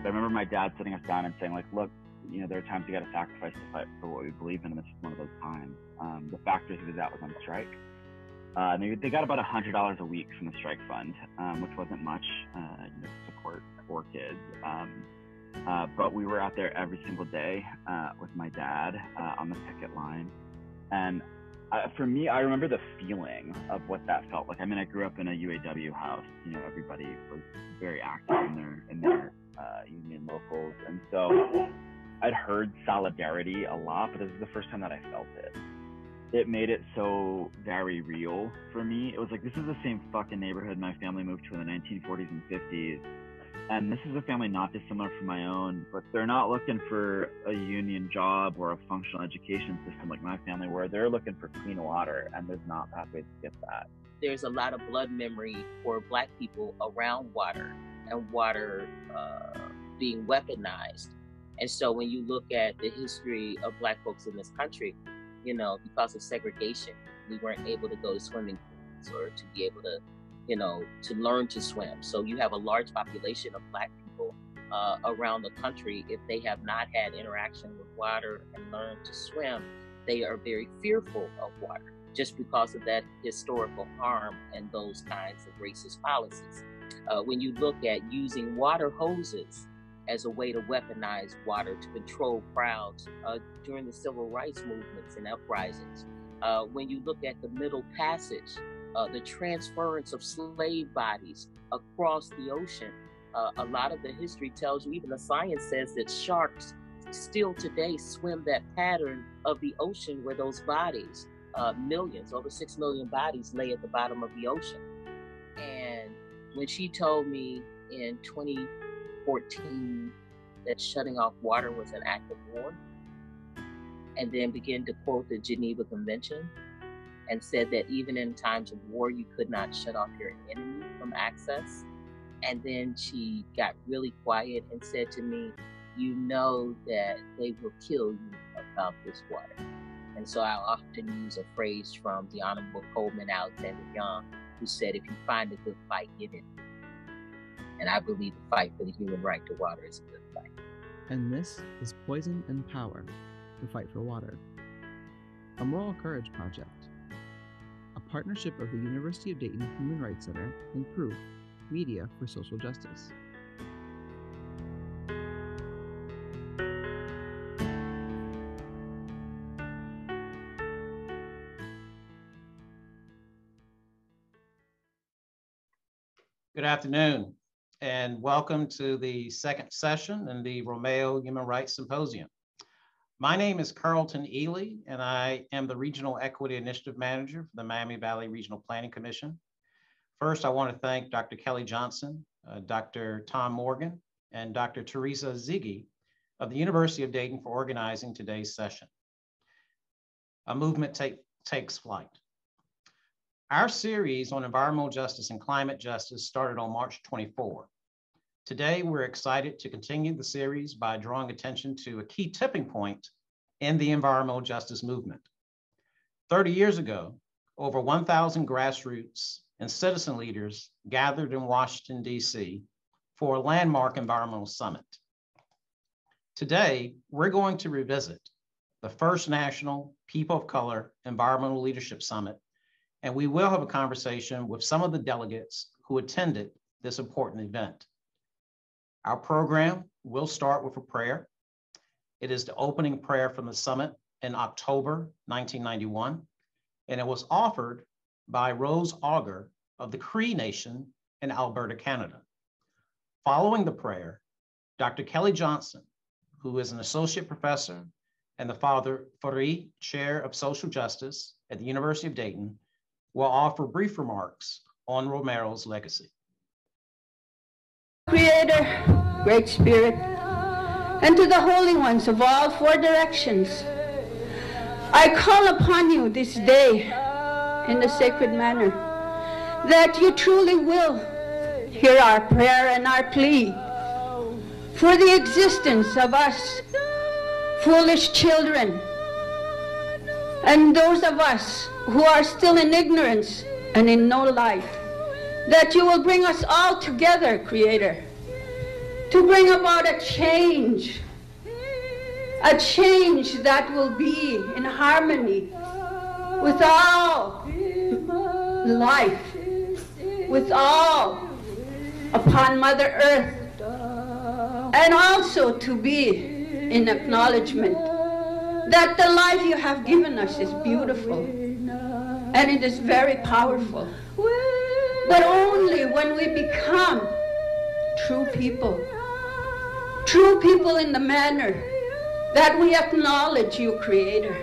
I remember my dad sitting us down and saying, like, look, you know, there are times you got to sacrifice to fight for what we believe in, and this is one of those times. The factors he was at was on strike. They got about $100 a week from the strike fund, which wasn't much, to support 4 kids. But we were out there every single day with my dad on the picket line. And for me, I remember the feeling of what that felt like. I mean, I grew up in a UAW house. You know, everybody was very active in their union locals. And so I'd heard solidarity a lot, but this is the first time that I felt it. It made it so very real for me. It was like, this is the same fucking neighborhood my family moved to in the 1940s and 50s. And this is a family not dissimilar from my own, but they're not looking for a union job or a functional education system like my family were. They're looking for clean water, and there's not pathways to get that. There's a lot of blood memory for Black people around water and water being weaponized. And so when you look at the history of Black folks in this country, you know, because of segregation, we weren't able to go to swimming pools or to be able to, you know, to learn to swim. So you have a large population of Black people around the country. If they have not had interaction with water and learned to swim, they are very fearful of water just because of that historical harm and those kinds of racist policies. When you look at using water hoses as a way to weaponize water to control crowds during the civil rights movements and uprisings. When you look at the Middle Passage, the transference of slave bodies across the ocean, a lot of the history tells you, even the science says that sharks still today swim that pattern of the ocean where those bodies, millions, over 6 million bodies lay at the bottom of the ocean. And when she told me in 2014 that shutting off water was an act of war, and then began to quote the Geneva Convention and said that even in times of war, you could not shut off your enemy from access. And then she got really quiet and said to me, you know that they will kill you about this water. And so I often use a phrase from the Honorable Coleman Alexander Young, who said, if you find a good fight, get in. And I believe the fight for the human right to water is a good fight. And this is Poison and Power, the Fight for Water, a moral courage project, a partnership of the University of Dayton Human Rights Center and Proof, Media for Social Justice. Good afternoon, and welcome to the second session in the Romeo Human Rights Symposium. My name is Carlton Ely, and I am the Regional Equity Initiative Manager for the Miami Valley Regional Planning Commission. First, I want to thank Dr. Kelly Johnson, Dr. Tom Morgan, and Dr. Teresa Ziggy of the University of Dayton for organizing today's session. A movement takes flight. Our series on environmental justice and climate justice started on March 24. Today, we're excited to continue the series by drawing attention to a key tipping point in the environmental justice movement. 30 years ago, over 1,000 grassroots and citizen leaders gathered in Washington, D.C. for a landmark environmental summit. Today, we're going to revisit the first National People of Color Environmental Leadership Summit, and we will have a conversation with some of the delegates who attended this important event. Our program will start with a prayer. It is the opening prayer from the summit in October 1991, and it was offered by Rose Auger of the Cree Nation in Alberta, Canada. Following the prayer, Dr. Kelly Johnson, who is an associate professor and the Father Fourie Chair of Social Justice at the University of Dayton, will offer brief remarks on Romero's legacy. Creator, Great Spirit, and to the holy ones of all 4 directions, I call upon you this day in the sacred manner, that you truly will hear our prayer and our plea for the existence of us foolish children and those of us who are still in ignorance and in no light, that you will bring us all together, Creator, to bring about a change that will be in harmony with all life, with all upon Mother Earth, and also to be in acknowledgement that the life you have given us is beautiful and it is very powerful. But only when we become true people in the manner that we acknowledge you, Creator,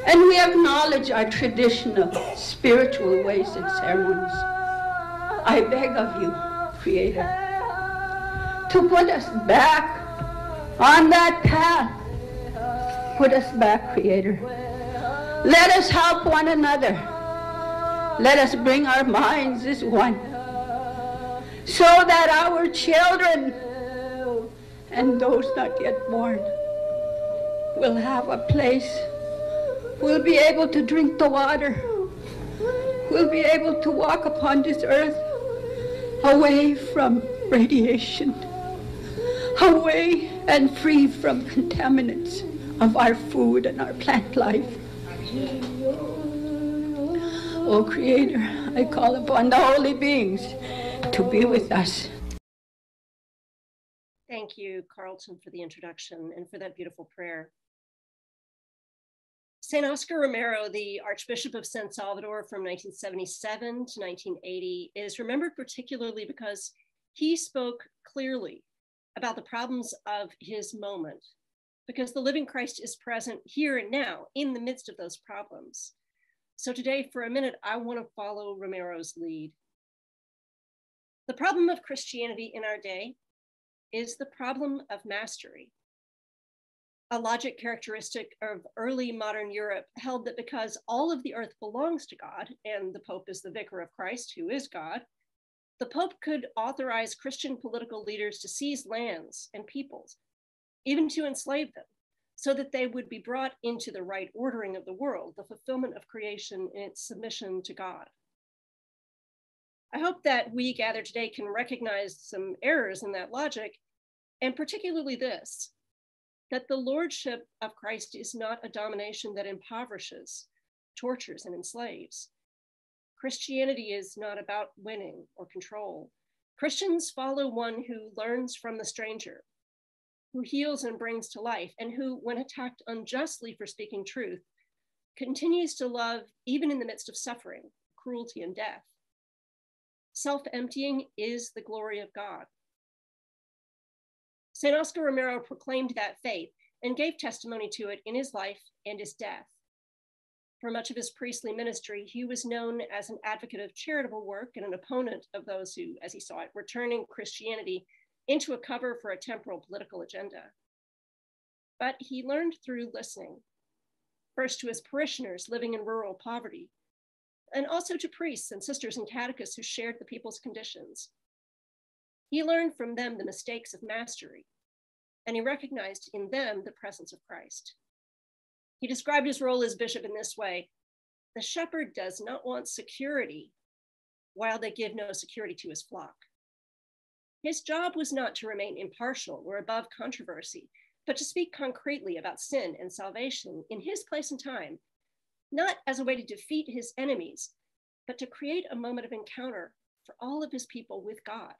and we acknowledge our traditional spiritual ways and ceremonies. I beg of you, Creator, to put us back on that path. Put us back, Creator. Let us help one another. Let us bring our minds as one, so that our children and those not yet born will have a place, will be able to drink the water, will be able to walk upon this earth away from radiation, away and free from contaminants of our food and our plant life. Oh, Creator, I call upon the holy beings to be with us. Thank you, Carlton, for the introduction and for that beautiful prayer. St. Oscar Romero, the Archbishop of San Salvador from 1977 to 1980, is remembered particularly because he spoke clearly about the problems of his moment, because the living Christ is present here and now in the midst of those problems. So today, for a minute, I want to follow Romero's lead. The problem of Christianity in our day is the problem of mastery. A logic characteristic of early modern Europe held that because all of the earth belongs to God, and the Pope is the vicar of Christ, who is God, the Pope could authorize Christian political leaders to seize lands and peoples, even to enslave them, so that they would be brought into the right ordering of the world, the fulfillment of creation in its submission to God. I hope that we gathered today can recognize some errors in that logic, and particularly this, that the lordship of Christ is not a domination that impoverishes, tortures, and enslaves. Christianity is not about winning or control. Christians follow one who learns from the stranger, who heals and brings to life, and who, when attacked unjustly for speaking truth, continues to love even in the midst of suffering, cruelty, and death. Self-emptying is the glory of God. St. Oscar Romero proclaimed that faith and gave testimony to it in his life and his death. For much of his priestly ministry, he was known as an advocate of charitable work and an opponent of those who, as he saw it, were turning Christianity into a cover for a temporal political agenda. But he learned through listening, first to his parishioners living in rural poverty, and also to priests and sisters and catechists who shared the people's conditions. He learned from them the mistakes of mastery, and he recognized in them the presence of Christ. He described his role as bishop in this way: the shepherd does not want security while they give no security to his flock. His job was not to remain impartial or above controversy, but to speak concretely about sin and salvation in his place and time, not as a way to defeat his enemies, but to create a moment of encounter for all of his people with God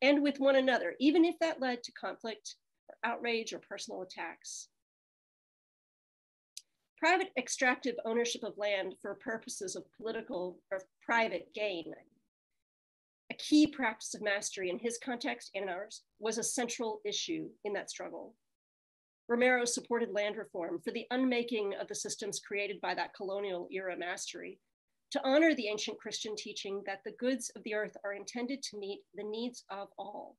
and with one another, even if that led to conflict or outrage or personal attacks. Private extractive ownership of land for purposes of political or private gain, a key practice of mastery in his context and in ours, was a central issue in that struggle. Romero supported land reform for the unmaking of the systems created by that colonial era mastery, to honor the ancient Christian teaching that the goods of the earth are intended to meet the needs of all.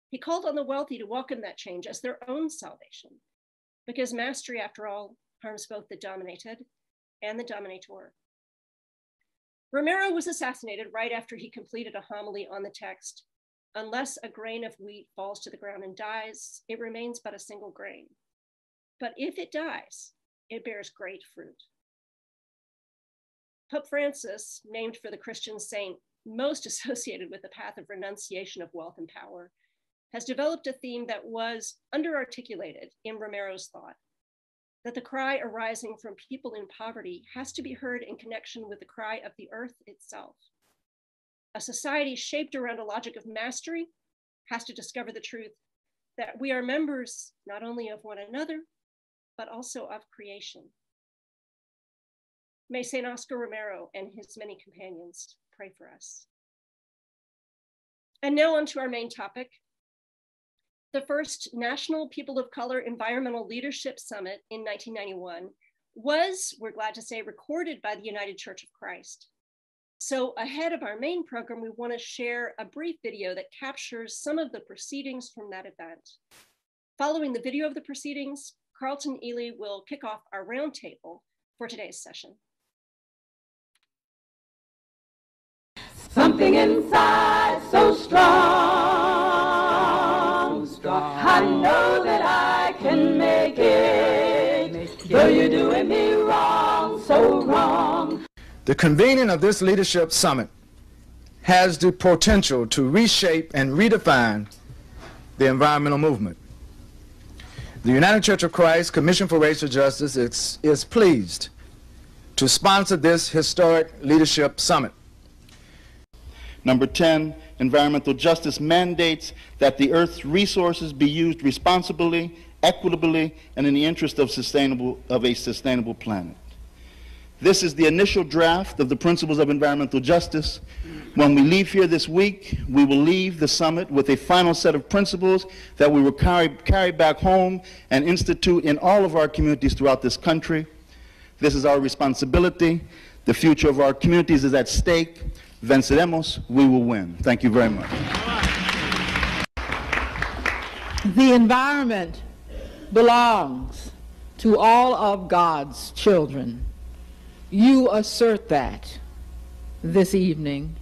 He called on the wealthy to welcome that change as their own salvation, because mastery, after all, harms both the dominated and the dominator. Romero was assassinated right after he completed a homily on the text, "Unless a grain of wheat falls to the ground and dies, it remains but a single grain. But if it dies, it bears great fruit." Pope Francis, named for the Christian saint most associated with the path of renunciation of wealth and power, has developed a theme that was underarticulated in Romero's thought, that the cry arising from people in poverty has to be heard in connection with the cry of the earth itself. A society shaped around a logic of mastery has to discover the truth that we are members not only of one another, but also of creation. May St. Oscar Romero and his many companions pray for us. And now on to our main topic. The first National People of Color Environmental Leadership Summit in 1991 was, we're glad to say, recorded by the United Church of Christ. So ahead of our main program, we want to share a brief video that captures some of the proceedings from that event. Following the video of the proceedings, Carlton Ely will kick off our roundtable for today's session. Something inside so strong, I know that I can make it, though you're doing me wrong, so wrong. The convening of this leadership summit has the potential to reshape and redefine the environmental movement. The United Church of Christ Commission for Racial Justice is pleased to sponsor this historic leadership summit. Number 10, environmental justice mandates that the Earth's resources be used responsibly, equitably, and in the interest of a sustainable planet. This is the initial draft of the principles of environmental justice. When we leave here this week, we will leave the summit with a final set of principles that we will carry back home and institute in all of our communities throughout this country. This is our responsibility. The future of our communities is at stake. Venceremos, we will win. Thank you very much. The environment belongs to all of God's children. You assert that this evening.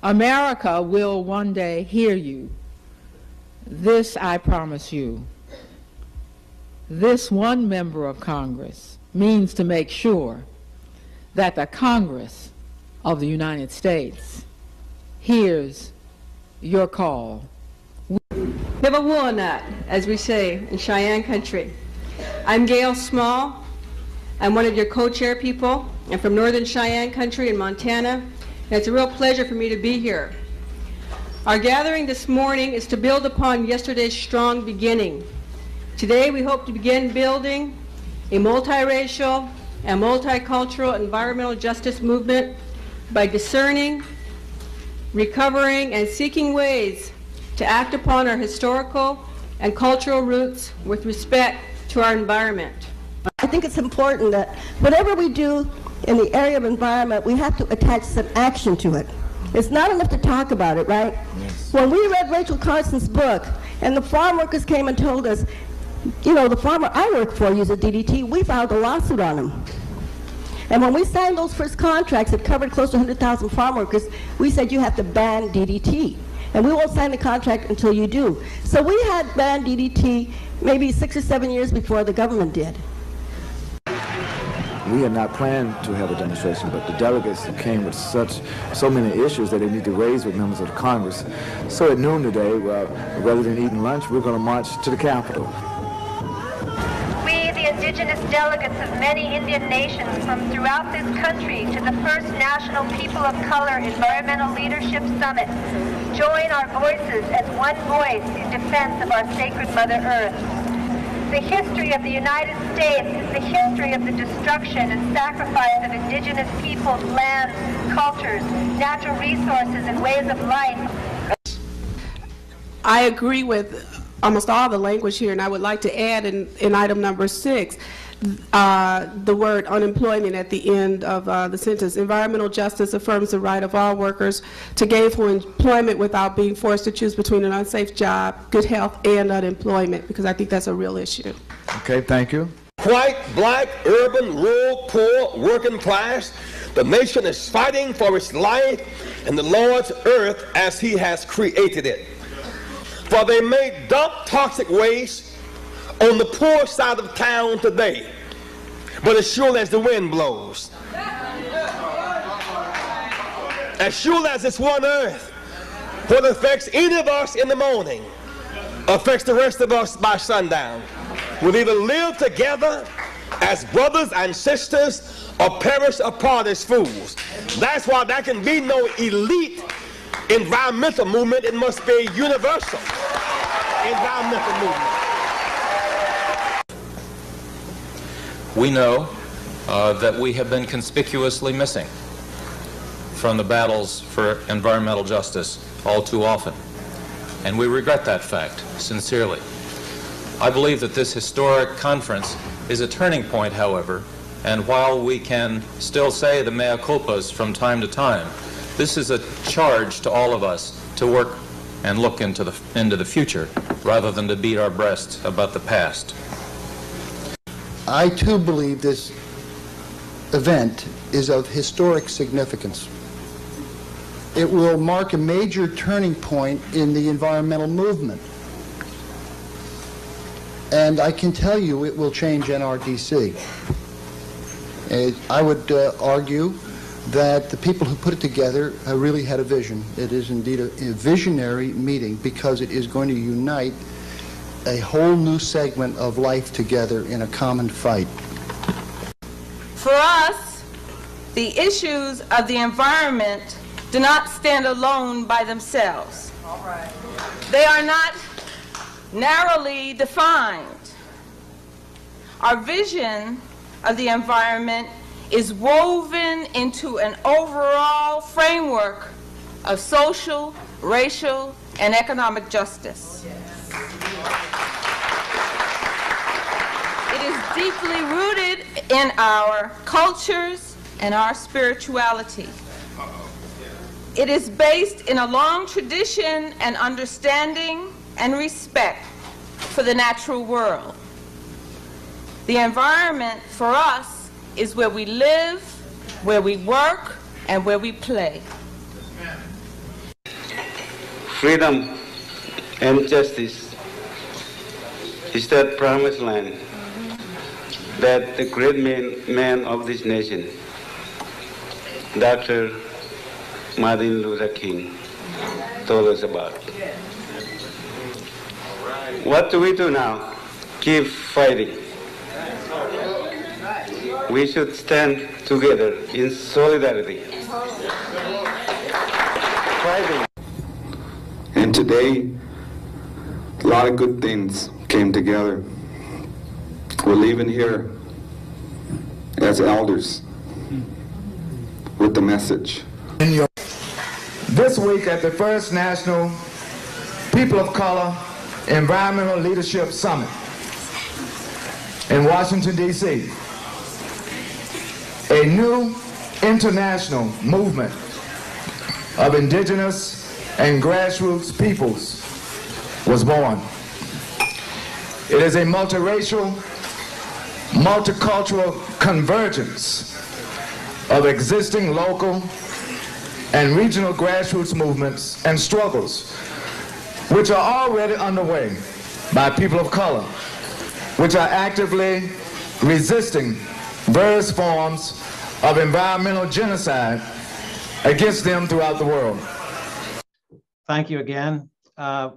America will one day hear you. This I promise you. This one member of Congress means to make sure that the Congress of the United States hears your call. Have a walnut, as we say in Cheyenne country. I'm Gail Small. I'm one of your co-chair people. I'm from Northern Cheyenne country in Montana, and it's a real pleasure for me to be here. Our gathering this morning is to build upon yesterday's strong beginning. Today we hope to begin building a multiracial and multicultural environmental justice movement by discerning, recovering, and seeking ways to act upon our historical and cultural roots with respect to our environment. I think it's important that whatever we do in the area of environment, we have to attach some action to it. It's not enough to talk about it, right? Yes. When we read Rachel Carson's book, and the farm workers came and told us, you know, the farmer I work for uses DDT, we filed a lawsuit on him. And when we signed those first contracts that covered close to 100,000 farm workers, we said you have to ban DDT. And we won't sign the contract until you do. So we had banned DDT maybe 6 or 7 years before the government did. We had not planned to have a demonstration, but the delegates came with so many issues that they need to raise with members of the Congress. So at noon today, rather than eating lunch, we're going to march to the Capitol. We, the indigenous delegates of many Indian nations from throughout this country to the first National People of Color Environmental Leadership Summit, join our voices as one voice in defense of our sacred Mother Earth. The history of the United States is the history of the destruction and sacrifice of indigenous peoples, lands, cultures, natural resources, and ways of life. I agree with almost all the language here, and I would like to add in item number 6, the word unemployment at the end of the sentence. Environmental justice affirms the right of all workers to gainful employment without being forced to choose between an unsafe job, good health, and unemployment, because I think that's a real issue. Okay, thank you. White, black, urban, rural, poor, working class, the nation is fighting for its life and the Lord's earth as He has created it. For they may dump toxic waste on the poor side of town today, but as sure as the wind blows, as sure as it's one earth, what affects any of us in the morning affects the rest of us by sundown. We'll either live together as brothers and sisters or perish apart as fools. That's why there can be no elite environmental movement. It must be a universal environmental movement. We know that we have been conspicuously missing from the battles for environmental justice all too often. And we regret that fact sincerely. I believe that this historic conference is a turning point, however, and while we can still say the mea culpas from time to time, this is a charge to all of us to work and look into the future rather than to beat our breasts about the past. I too believe this event is of historic significance. It will mark a major turning point in the environmental movement. And I can tell you it will change NRDC. I would argue that the people who put it together really had a vision. It is indeed a visionary meeting because it is going to unite a whole new segment of life together in a common fight. For us, the issues of the environment do not stand alone by themselves. All right. They are not narrowly defined. Our vision of the environment is woven into an overall framework of social, racial, and economic justice. It is deeply rooted in our cultures and our spirituality. It is based in a long tradition and understanding and respect for the natural world. The environment for us is where we live, where we work, and where we play. Freedom and justice is that promised land that the great man of this nation, Dr. Martin Luther King, told us about. What do we do now? Keep fighting. We should stand together in solidarity. Fighting. And today, a lot of good things came together. We're leaving here as elders with the message. This week at the first National People of Color Environmental Leadership Summit in Washington, D.C., a new international movement of indigenous and grassroots peoples was born. It is a multiracial, multicultural convergence of existing local and regional grassroots movements and struggles which are already underway by people of color, which are actively resisting various forms of environmental genocide against them throughout the world. Thank you again.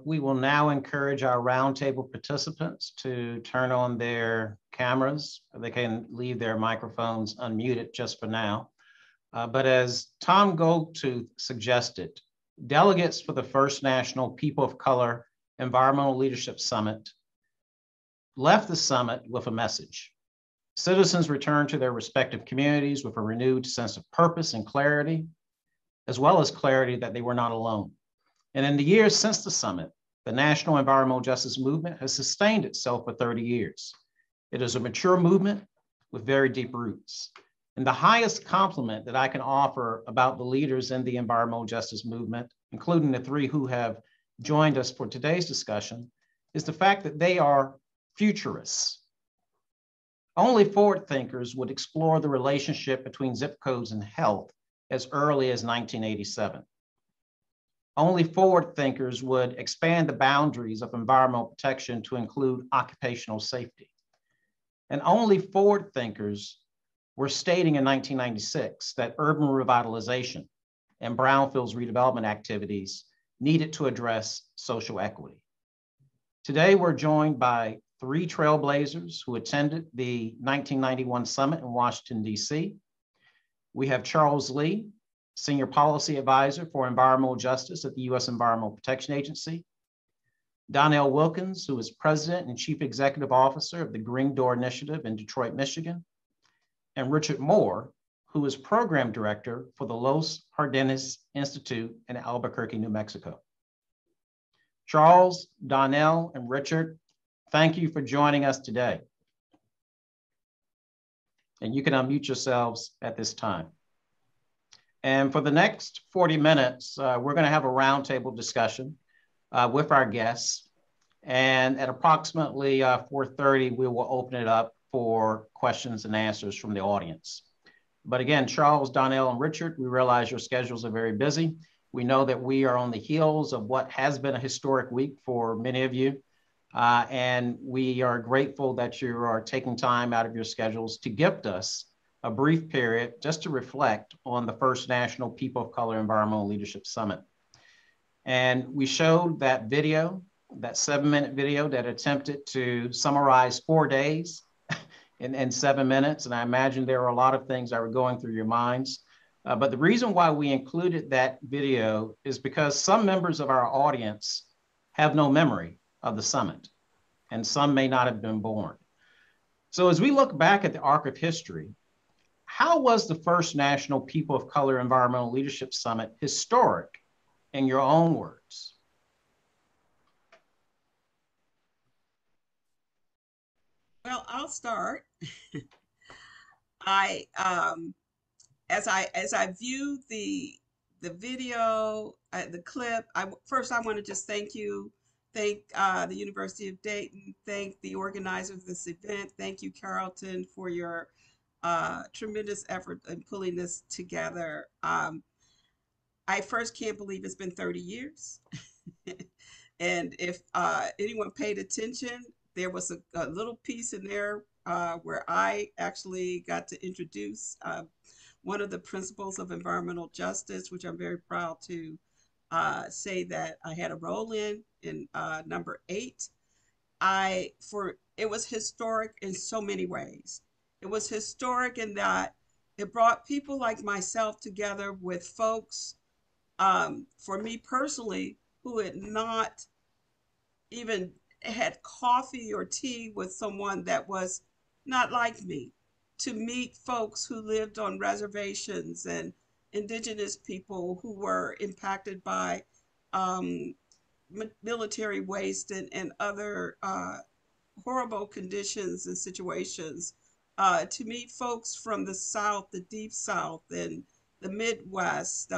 We will now encourage our roundtable participants to turn on their cameras. They can leave their microphones unmuted just for now. But as Tom Goldtooth suggested, delegates for the First National People of Color Environmental Leadership Summit left the summit with a message. Citizens returned to their respective communities with a renewed sense of purpose and clarity, as well as clarity that they were not alone. And in the years since the summit, the National Environmental Justice Movement has sustained itself for 30 years. It is a mature movement with very deep roots. And the highest compliment that I can offer about the leaders in the environmental justice movement, including the three who have joined us for today's discussion, is the fact that they are futurists. Only forward thinkers would explore the relationship between zip codes and health as early as 1987. Only forward thinkers would expand the boundaries of environmental protection to include occupational safety. And only forward thinkers were stating in 1996 that urban revitalization and brownfields redevelopment activities needed to address social equity. Today, we're joined by 3 trailblazers who attended the 1991 summit in Washington, D.C. We have Charles Lee, Senior Policy Advisor for Environmental Justice at the U.S. Environmental Protection Agency. Donnell Wilkins, who is President and Chief Executive Officer of the Green Door Initiative in Detroit, Michigan. And Richard Moore, who is Program Director for the Los Jardines Institute in Albuquerque, New Mexico. Charles, Donnell, and Richard, thank you for joining us today. And you can unmute yourselves at this time. And for the next 40 minutes, we're going to have a roundtable discussion with our guests. And at approximately 4:30, we will open it up for questions and answers from the audience. But again, Charles, Donnell, and Richard, we realize your schedules are very busy. We know that we are on the heels of what has been a historic week for many of you. And we are grateful that you are taking time out of your schedules to gift us a brief period just to reflect on the first National People of Color Environmental Leadership Summit. And we showed that video, that 7-minute video that attempted to summarize 4 days in 7 minutes. And I imagine there were a lot of things that were going through your minds. But the reason why we included that video is because some members of our audience have no memory of the summit, and some may not have been born. So as we look back at the arc of history, how was the first National People of Color Environmental Leadership Summit historic in your own words? Well, I'll start. As I view the video, the clip, first I want to just thank the University of Dayton, thank the organizers of this event, thank you, Carrollton, for your tremendous effort in pulling this together. I first can't believe it's been 30 years. And if anyone paid attention, there was a little piece in there where I actually got to introduce one of the principles of environmental justice, which I'm very proud to say that I had a role in number 8. It was historic in so many ways. It was historic in that it brought people like myself together with folks, for me personally, who had not even had coffee or tea with someone that was not like me, to meet folks who lived on reservations and indigenous people who were impacted by military waste and other horrible conditions and situations, to meet folks from the South, the Deep South, and the Midwest,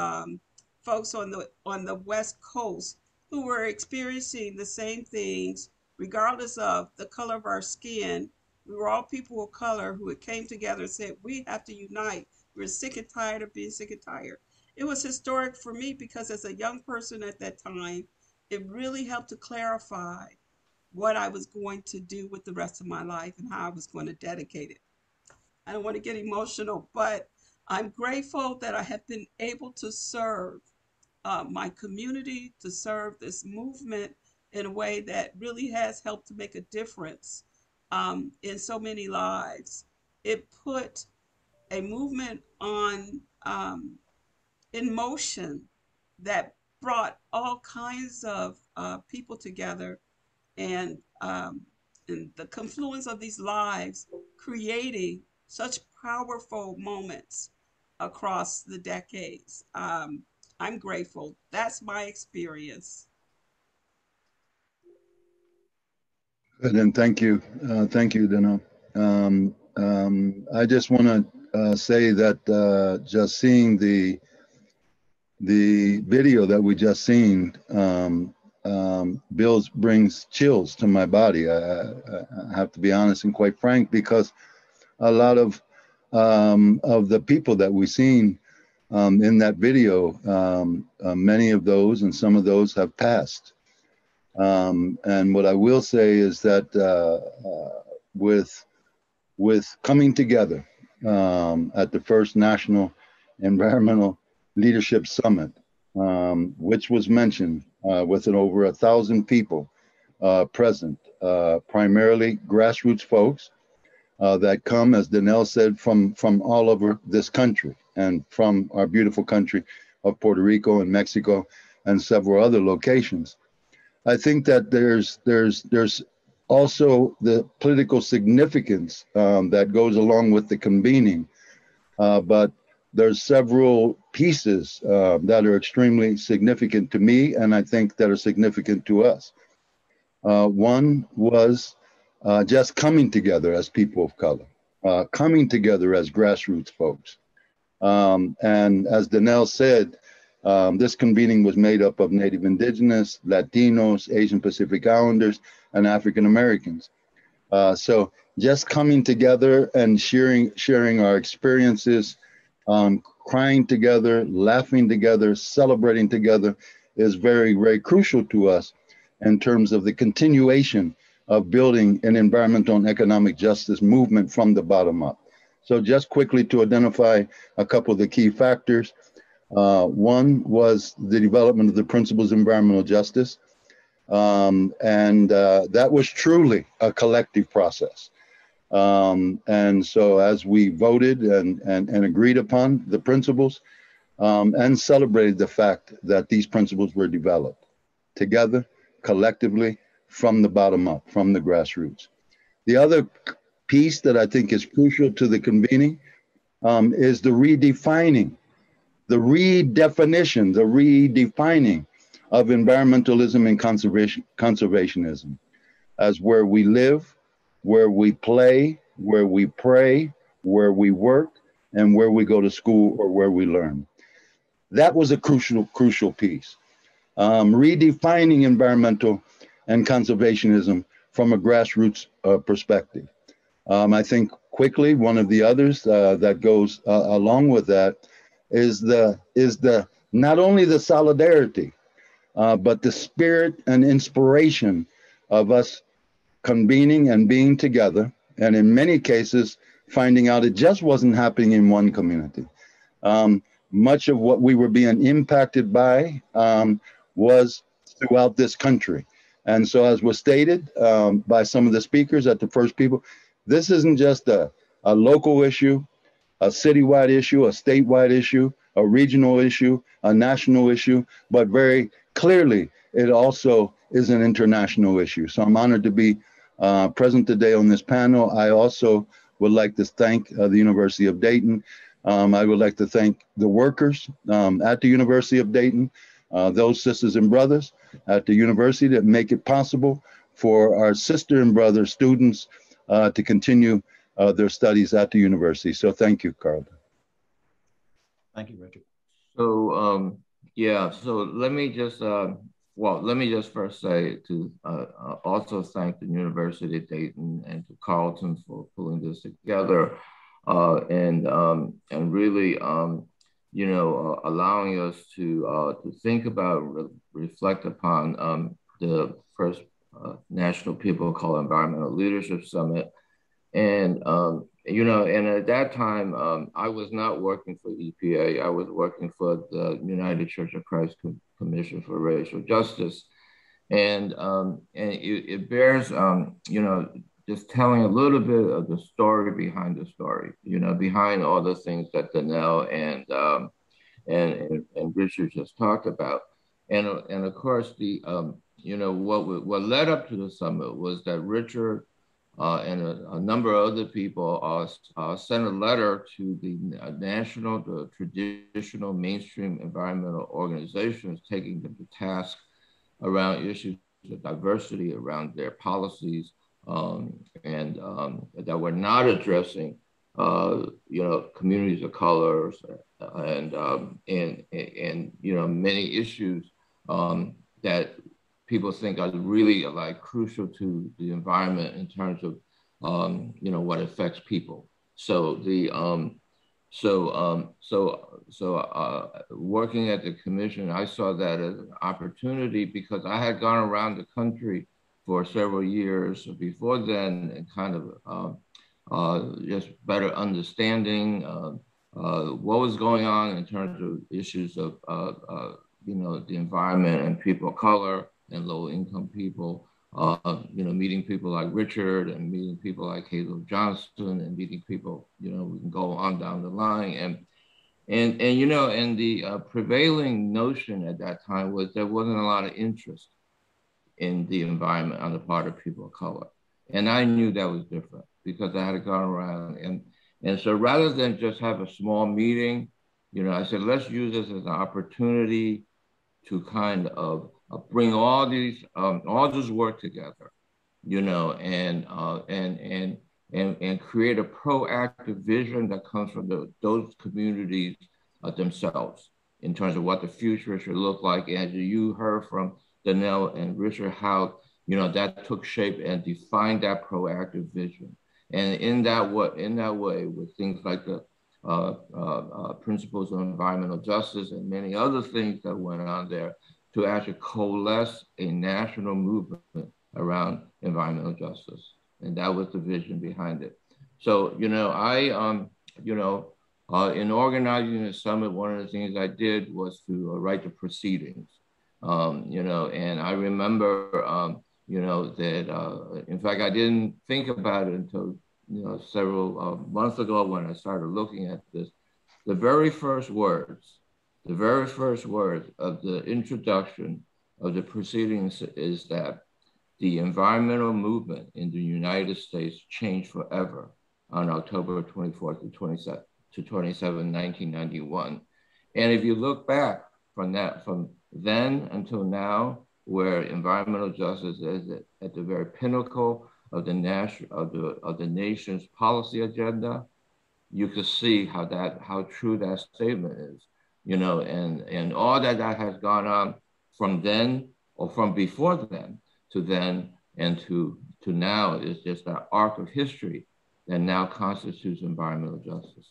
folks on the West Coast who were experiencing the same things regardless of the color of our skin. We were all people of color who came together and said, we have to unite. We're sick and tired of being sick and tired. It was historic for me because as a young person at that time, it really helped to clarify what I was going to do with the rest of my life and how I was going to dedicate it. I don't want to get emotional, but I'm grateful that I have been able to serve my community, to serve this movement in a way that really has helped to make a difference in so many lives. It put a movement on in motion that brought all kinds of people together, and the confluence of these lives creating such powerful moments across the decades. I'm grateful. That's my experience. Good, and thank you, Dana. I just want to say that just seeing the video that we just seen brings chills to my body. I have to be honest and quite frank, because a lot of the people that we seen in that video, many of those and some of those have passed. And what I will say is that with coming together at the first National Environmental Leadership Summit, which was mentioned with over 1,000 people present, primarily grassroots folks that come, as Danelle said, from all over this country and from our beautiful country of Puerto Rico and Mexico and several other locations. I think that there's also the political significance that goes along with the convening, but there's several pieces that are extremely significant to me, and I think that are significant to us. One was just coming together as people of color, coming together as grassroots folks. And as Danelle said, this convening was made up of Native Indigenous, Latinos, Asian Pacific Islanders, and African Americans. So just coming together and sharing our experiences, crying together, laughing together, celebrating together is very, very crucial to us in terms of the continuation of building an environmental and economic justice movement from the bottom up. So just quickly to identify a couple of the key factors. One was the development of the principles of environmental justice. And that was truly a collective process. And so as we voted and agreed upon the principles and celebrated the fact that these principles were developed together, collectively, from the bottom up, from the grassroots. The other piece that I think is crucial to the convening is the redefining of environmentalism and conservationism as where we live, where we play, where we pray, where we work, and where we go to school or where we learn. That was a crucial piece. Redefining environmental and conservationism from a grassroots perspective. I think quickly, one of the others that goes along with that is the not only the solidarity, but the spirit and inspiration of us convening and being together, and in many cases, finding out it just wasn't happening in one community. Much of what we were being impacted by was throughout this country. And so as was stated by some of the speakers at the First People, this isn't just a local issue, a citywide issue, a statewide issue, a regional issue, a national issue, but very clearly it also is an international issue. So I'm honored to be present today on this panel. I also would like to thank the University of Dayton. I would like to thank the workers at the University of Dayton, those sisters and brothers at the university that make it possible for our sister and brother students to continue their studies at the university. So thank you, Carlton. Thank you, Richard. So yeah, so let me just first say to also thank the University of Dayton and to Carlton for pulling this together and really allowing us to think about, reflect upon the first National People of Color Environmental Leadership Summit. And, and at that time, I was not working for EPA. I was working for the United Church of Christ Commission for Racial Justice. And it bears, just telling a little bit of the story behind the story, behind all the things that Danelle and Richard just talked about. And of course, the, what led up to the summit was that Richard and a number of other people sent a letter to the traditional mainstream environmental organizations, taking them to task around issues of diversity, around their policies, and that were not addressing, communities of colors and many issues that people think are really like crucial to the environment in terms of, what affects people. So working at the commission, I saw that as an opportunity because I had gone around the country for several years before then and kind of just better understanding what was going on in terms of issues of, the environment and people of color and low income people meeting people like Richard and meeting people like Hazel Johnson and meeting people, we can go on down the line. And the prevailing notion at that time was there wasn't a lot of interest in the environment on the part of people of color. And I knew that was different because I had gone around. And so rather than just have a small meeting, I said, let's use this as an opportunity to kind of bring all this work together, and create a proactive vision that comes from those communities themselves in terms of what the future should look like. And you heard from Danelle and Richard how that took shape and defined that proactive vision. And in that way, with things like the principles of environmental justice and many other things that went on there, to actually coalesce a national movement around environmental justice. And that was the vision behind it. So, in organizing the summit, one of the things I did was to write the proceedings, and I remember, that, in fact, I didn't think about it until, several months ago when I started looking at this. The very first words of the introduction of the proceedings is that the environmental movement in the United States changed forever on October 24th to 27, 1991. And if you look back from then until now, where environmental justice is at the very pinnacle of the nation's policy agenda, you could see how true that statement is, and all that has gone on from then, or from before then and to now, is just an arc of history that now constitutes environmental justice.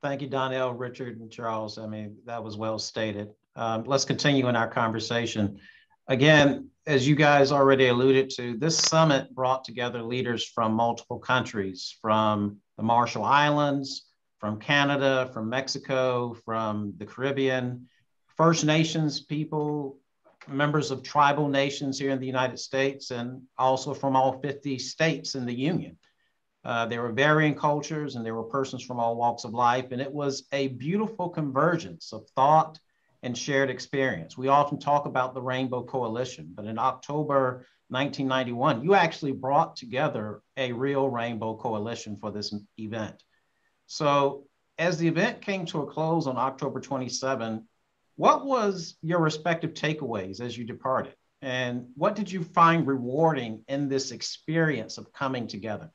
Thank you, Donnell, Richard, and Charles. I mean, that was well stated. Let's continue in our conversation. Again, as you guys already alluded to, this summit brought together leaders from multiple countries, from the Marshall Islands, from Canada, from Mexico, from the Caribbean, First Nations people, members of tribal nations here in the United States, and also from all 50 states in the Union. There were varying cultures and there were persons from all walks of life, and it was a beautiful convergence of thought and shared experience. We often talk about the Rainbow Coalition, but in October 1991, you actually brought together a real Rainbow Coalition for this event. So as the event came to a close on October 27, what was your respective takeaways as you departed? And what did you find rewarding in this experience of coming together?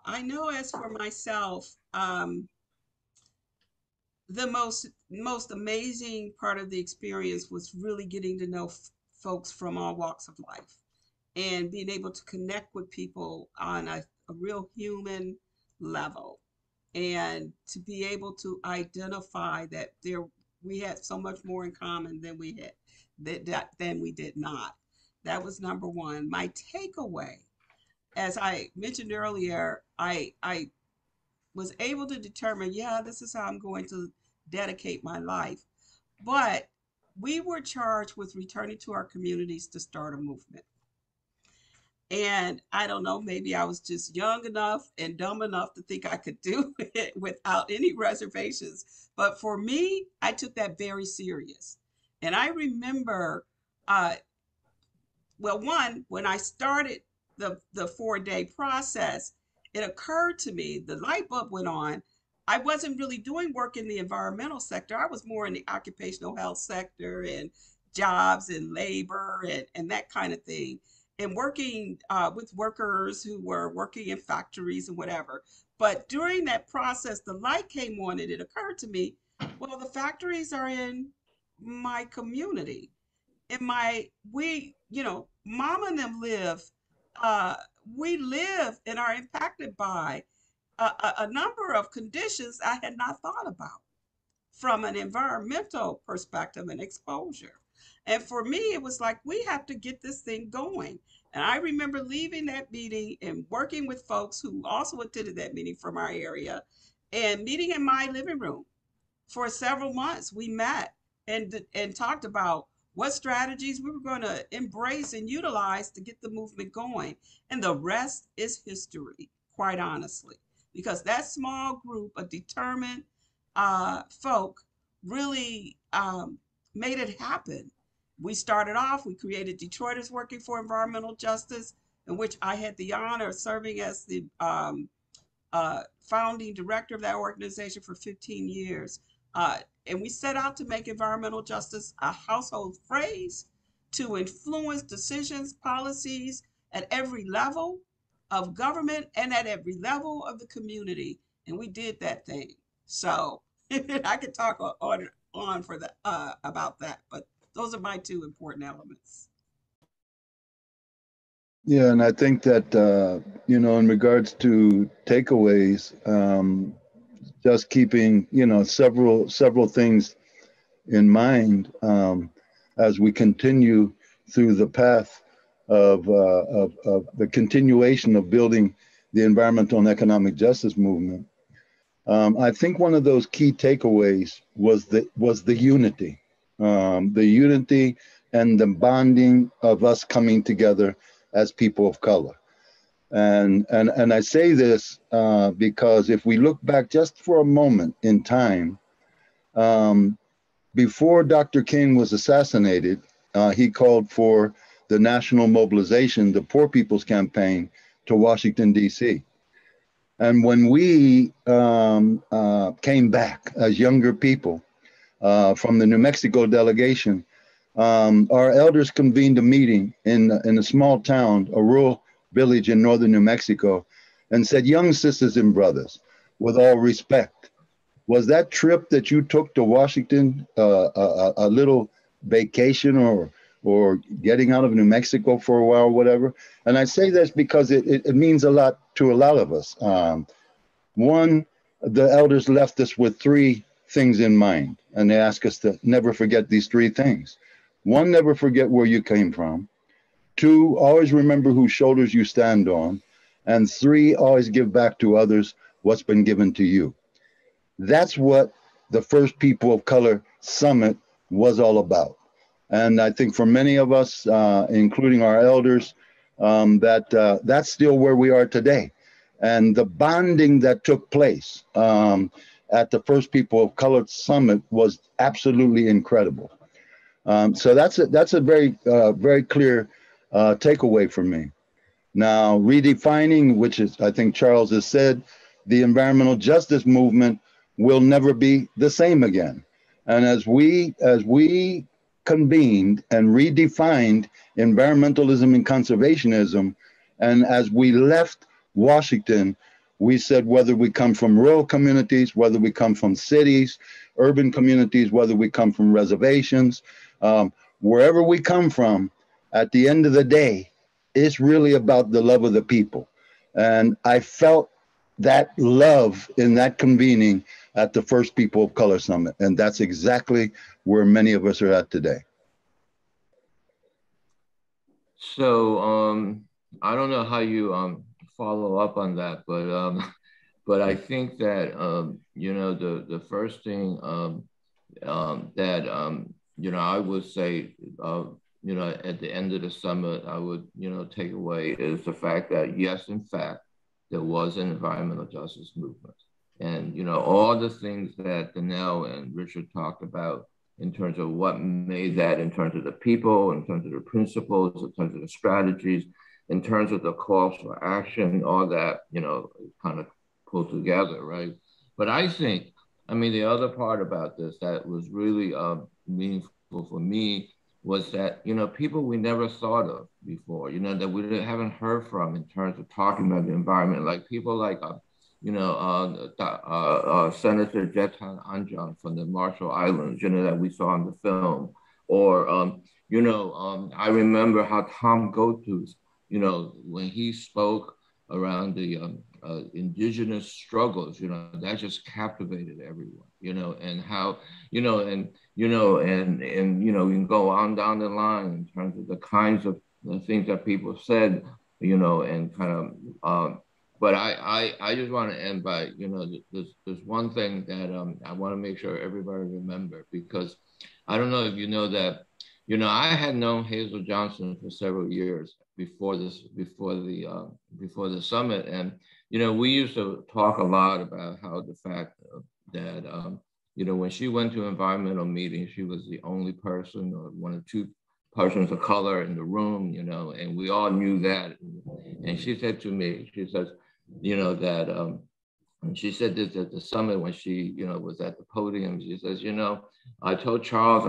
I know as for myself, the most amazing part of the experience was really getting to know folks from all walks of life and being able to connect with people on a real human level, and to be able to identify that we had so much more in common than we did not. That was number one. My takeaway, as I mentioned earlier, I was able to determine, this is how I'm going to dedicate my life. But we were charged with returning to our communities to start a movement. And I don't know, maybe I was just young enough and dumb enough to think I could do it without any reservations. But for me, I took that very serious. And I remember, when I started the 4-day process, it occurred to me, the light bulb went on. I wasn't really doing work in the environmental sector. I was more in the occupational health sector and jobs and labor and that kind of thing, and working with workers who were working in factories and whatever. But during that process, the light came on and it occurred to me, well, the factories are in my community. Mom and them live, we live and are impacted by a number of conditions I had not thought about from an environmental perspective and exposure. And for me, it was like, we have to get this thing going. And I remember leaving that meeting and working with folks who also attended that meeting from our area, and meeting in my living room for several months. We met and talked about what strategies we were going to embrace and utilize to get the movement going. And the rest is history, quite honestly, because that small group of determined folk really made it happen. We started off, we created Detroiters Working for Environmental Justice, in which I had the honor of serving as the founding director of that organization for 15 years. And we set out to make environmental justice a household phrase to influence decisions, policies at every level of government and at every level of the community. And we did that thing. So I could talk on for the, about that, but those are my two important elements. Yeah, and I think that, you know, in regards to takeaways, just keeping, you know, several things in mind as we continue through the path of the continuation of building the environmental and economic justice movement. I think one of those key takeaways was the unity, and the bonding of us coming together as people of color. And I say this because if we look back just for a moment in time, before Dr. King was assassinated, he called for the national mobilization, the Poor People's Campaign, to Washington, D.C. And when we came back as younger people from the New Mexico delegation, our elders convened a meeting in a small town, a rural village in northern New Mexico, and said, young sisters and brothers, with all respect, was that trip that you took to Washington a little vacation or getting out of New Mexico for a while, whatever? And I say this because it means a lot to a lot of us. One, the elders left us with three things in mind, and they ask us to never forget these three things. One, never forget where you came from. Two, always remember whose shoulders you stand on. And three, always give back to others what's been given to you. That's what the First People of Color Summit was all about. And I think for many of us, including our elders, that's still where we are today. And the bonding that took place at the First People of Color Summit was absolutely incredible. So that's a very clear takeaway for me. Now, redefining, which is, I think Charles has said, the environmental justice movement will never be the same again. And as we convened and redefined environmentalism and conservationism, and as we left Washington, we said whether we come from rural communities, whether we come from cities, urban communities, whether we come from reservations, wherever we come from, at the end of the day, it's really about the love of the people. And I felt that love in that convening at the First People of Color Summit. And that's exactly where many of us are at today. So I don't know how you follow up on that, but I think that you know, the first thing that you know, I would say you know, at the end of the summit, I would, you know, take away is the fact that yes, in fact, there was an environmental justice movement. And, you know, all the things that Danelle and Richard talked about in terms of what made that, in terms of the people, in terms of the principles, in terms of the strategies, in terms of the calls for action, all that, you know, kind of pulled together, right? But I think, I mean, the other part about this that was really meaningful for me was that, you know, people we never thought of before, you know, that we haven't heard from in terms of talking about the environment, like people like, you know, Senator Jetan Anjan from the Marshall Islands, you know, that we saw in the film. Or, you know, I remember how Tom Gotus, you know, when he spoke around the indigenous struggles, you know, that just captivated everyone, you know, and how, you know, and you know, you know, we can go on down the line in terms of the kinds of things that people said, you know, and kind of, but I just want to end by, you know, there's one thing that I want to make sure everybody remember, because I don't know if you know that, you know, I had known Hazel Johnson for several years before the summit. And, you know, we used to talk a lot about how the fact that, you know, when she went to environmental meetings, she was the only person or one or two persons of color in the room, you know, and we all knew that. And she said to me, she says, you know, that, and she said this at the summit when she, you know, was at the podium. She says, you know, I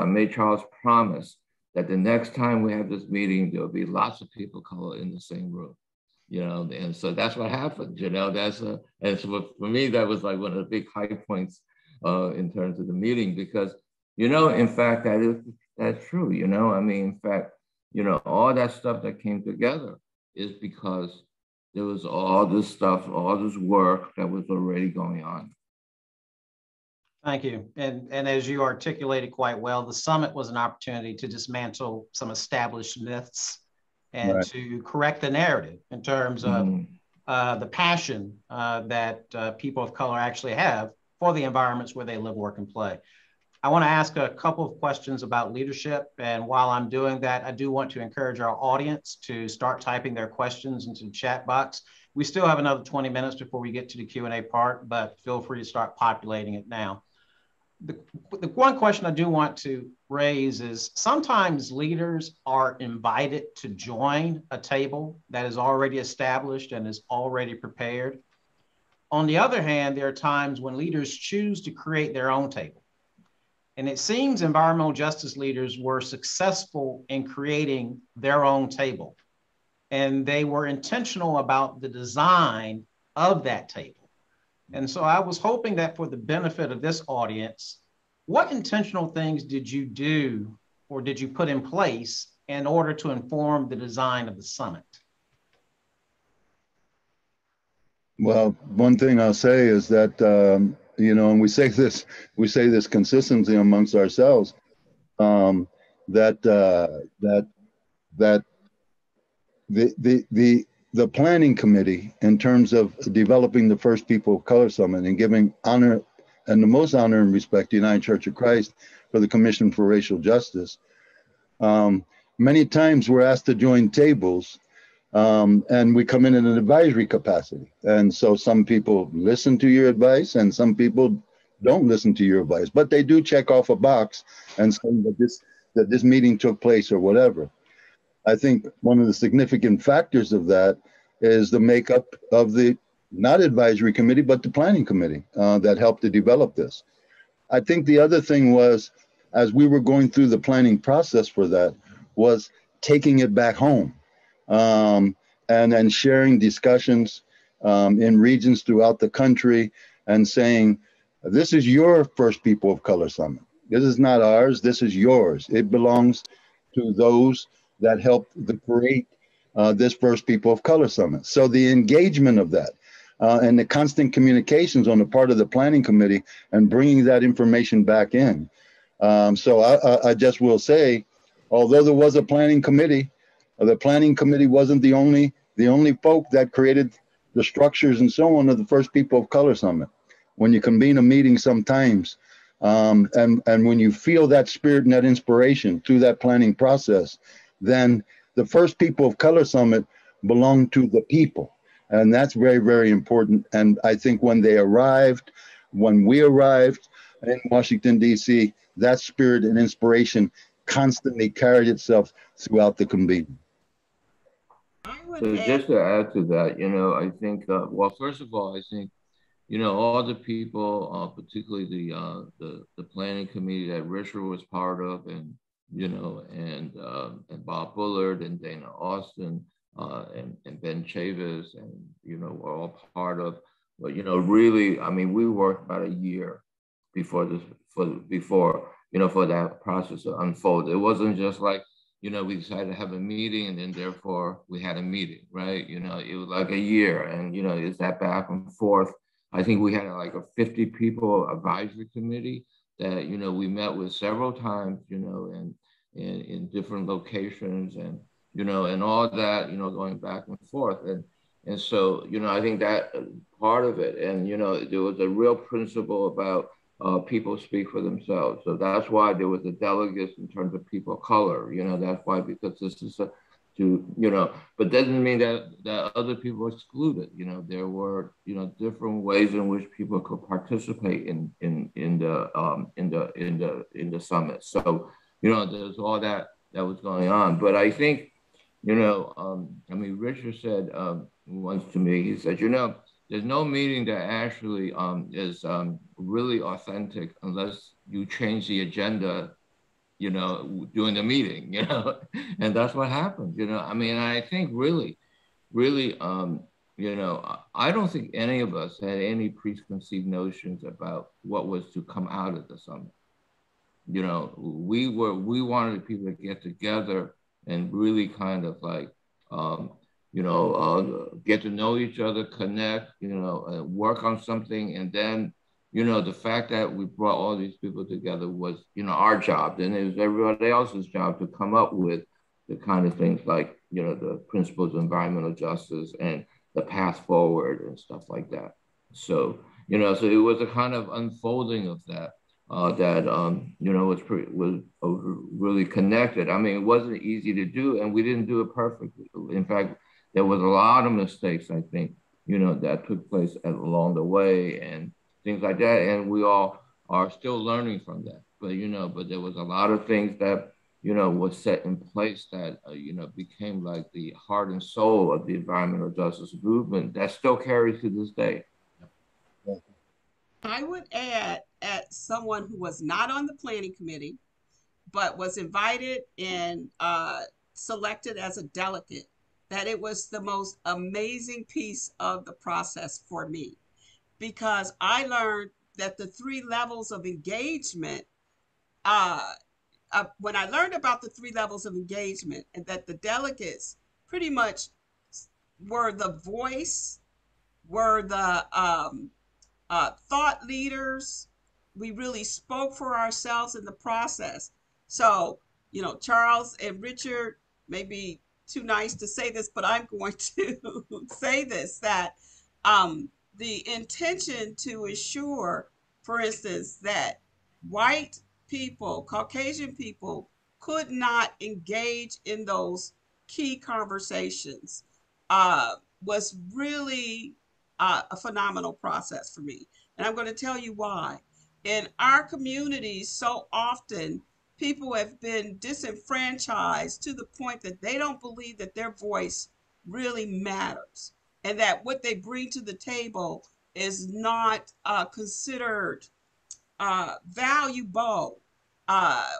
made Charles promise that the next time we have this meeting, there'll be lots of people of color in the same room, you know, and so that's what happened, you know, and so for me, that was like one of the big high points in terms of the meeting, because, you know, in fact, that's true, you know, I mean, in fact, you know, all that stuff that came together is because there was all this stuff, all this work that was already going on. Thank you. And as you articulated quite well, the summit was an opportunity to dismantle some established myths and to correct the narrative in terms of the passion that people of color actually have for the environments where they live, work, and play. I want to ask a couple of questions about leadership. And while I'm doing that, I do want to encourage our audience to start typing their questions into the chat box. We still have another 20 minutes before we get to the Q&A part, but feel free to start populating it now. The one question I do want to raise is sometimes leaders are invited to join a table that is already established and is already prepared. On the other hand, there are times when leaders choose to create their own table. And it seems environmental justice leaders were successful in creating their own table. And they were intentional about the design of that table. And so I was hoping that for the benefit of this audience, what intentional things did you do or did you put in place in order to inform the design of the summit? Well, one thing I'll say is that, you know, and we say this consistently amongst ourselves, that the planning committee, in terms of developing the first People of Color Summit and giving honor and the most honor and respect to the United Church of Christ for the Commission for Racial Justice, many times we're asked to join tables and we come in an advisory capacity. And so some people listen to your advice and some people don't listen to your advice, but they do check off a box and say that this meeting took place or whatever. I think one of the significant factors of that is the makeup of the not advisory committee, but the planning committee that helped to develop this. I think the other thing was, as we were going through the planning process for that, was taking it back home and then sharing discussions in regions throughout the country and saying, this is your first People of Color Summit. This is not ours, this is yours. It belongs to those that helped to create this first People of Color Summit. So the engagement of that and the constant communications on the part of the planning committee and bringing that information back in. So I just will say, although there was a planning committee, the planning committee wasn't the only folk that created the structures and so on of the first People of Color Summit. When you convene a meeting sometimes, and when you feel that spirit and that inspiration through that planning process, then the first People of Color Summit belong to the people. And that's very, very important. And I think when we arrived in Washington, D.C., that spirit and inspiration constantly carried itself throughout the convening. So just to add to that, you know, I think, well, first of all, I think, you know, all the people, particularly the planning committee that Richard was part of, and you know, and Bob Bullard and Dana Austin and Ben Chavis, and you know, were all part of. But you know, really, I mean, we worked about a year before that process to unfold. It wasn't just like, you know, we decided to have a meeting and then therefore we had a meeting, right? You know, it was like a year, and you know, it's that back and forth. I think we had like a 50 people advisory committee that, you know, we met with several times, you know, and in different locations, and, you know, and all that, you know, going back and forth. And so, you know, I think that part of it, and, you know, there was a real principle about people speak for themselves. So that's why there was a delegates in terms of people of color. That's why, because this is but doesn't mean that other people are excluded. There were different ways in which people could participate in the summit. So there's all that was going on. But I think Richard said once to me, he said, there's no meeting that actually is really authentic unless you change the agenda, during the meeting, and that's what happened. I think really, I don't think any of us had any preconceived notions about what was to come out of the summit. We wanted people to get together and really kind of like, get to know each other, connect, work on something. And then, the fact that we brought all these people together was, our job. Then it was everybody else's job to come up with the kind of things like, the principles of environmental justice and the path forward and stuff like that. So, so it was a kind of unfolding of that. Was really connected. It wasn't easy to do, and we didn't do it perfectly. In fact, there was a lot of mistakes, I think, that took place along the way and things like that. And we all are still learning from that. But there was a lot of things that, was set in place that, became like the heart and soul of the environmental justice movement that still carries to this day. I would add, as someone who was not on the planning committee, but was invited and selected as a delegate, that it was the most amazing piece of the process for me, because I learned that the 3 levels of engagement, when I learned about the 3 levels of engagement, and that the delegates pretty much were the voice, were the thought leaders. We really spoke for ourselves in the process. So, Charles and Richard may be too nice to say this, but I'm going to say this, that the intention to ensure, for instance, that white people, Caucasian people, could not engage in those key conversations was really a phenomenal process for me. And I'm going to tell you why. In our communities, so often people have been disenfranchised to the point that they don't believe that their voice really matters, and that what they bring to the table is not considered valuable,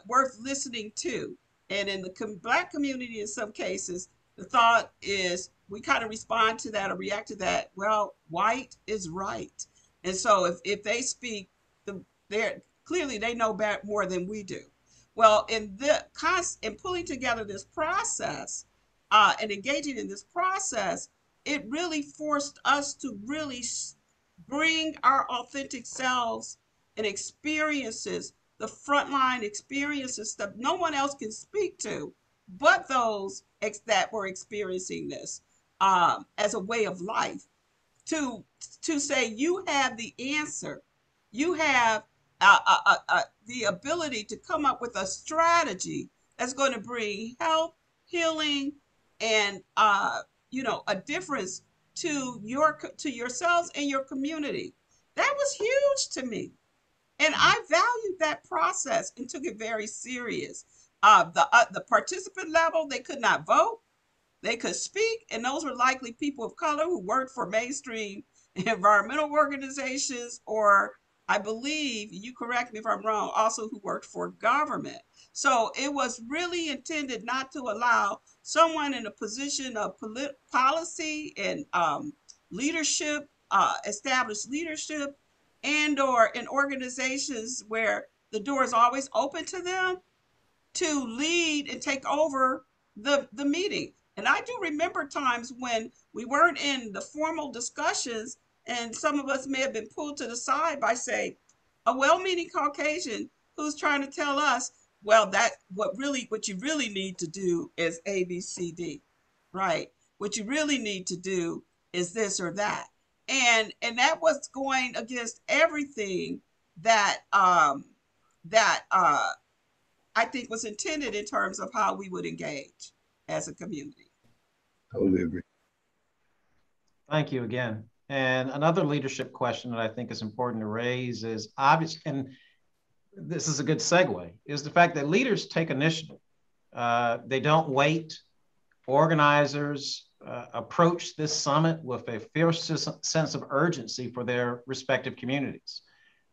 worth listening to. And in the Black community, in some cases, the thought is, we kind of respond to that or react to that, well, white is right. And so if they speak, clearly they know more than we do. Well, in pulling together this process and engaging in this process, it really forced us to really bring our authentic selves and experiences, the frontline experiences that no one else can speak to but those that were experiencing this as a way of life, to say, you have the answer, you have the ability to come up with a strategy that's going to bring health, healing, and a difference to yourselves and your community. That was huge to me, and I valued that process and took it very serious. The participant level, they could not vote, they could speak, and those were likely people of color who worked for mainstream environmental organizations, or I believe, you correct me if I'm wrong, also who worked for government. So it was really intended not to allow someone in a position of policy and leadership, established leadership, and or in organizations where the door is always open to them, to lead and take over the meeting. And I do remember times when we weren't in the formal discussions, and some of us may have been pulled to the side by, say, a well-meaning Caucasian who's trying to tell us, well, what you really need to do is A, B, C, D, right? What you really need to do is this or that. And that was going against everything that I think was intended in terms of how we would engage as a community. Totally agree. Thank you again. And another leadership question that I think is important to raise is obvious, and this is a good segue, is the fact that leaders take initiative. They don't wait. Organizers approach this summit with a fierce sense of urgency for their respective communities.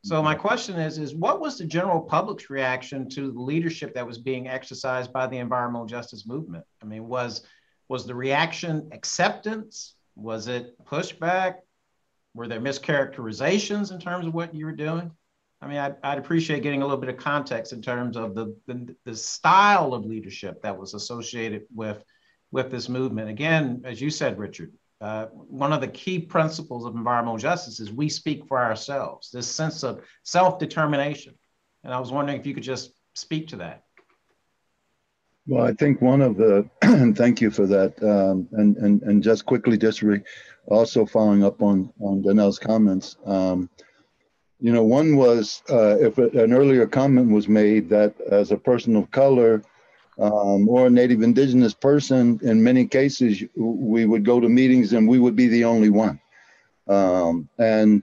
So my question is what was the general public's reaction to the leadership that was being exercised by the environmental justice movement? I mean, was the reaction acceptance? Was it pushback? Were there mischaracterizations in terms of what you were doing? I mean, I'd appreciate getting a little bit of context in terms of the style of leadership that was associated with this movement. Again, as you said, Richard, one of the key principles of environmental justice is we speak for ourselves, this sense of self-determination. And I was wondering if you could just speak to that. Well, I think one of the, and thank you for that, and just quickly, also following up on Danelle's comments, you know, one was if an earlier comment was made that as a person of color or a Native Indigenous person, in many cases, we would go to meetings and we would be the only one. And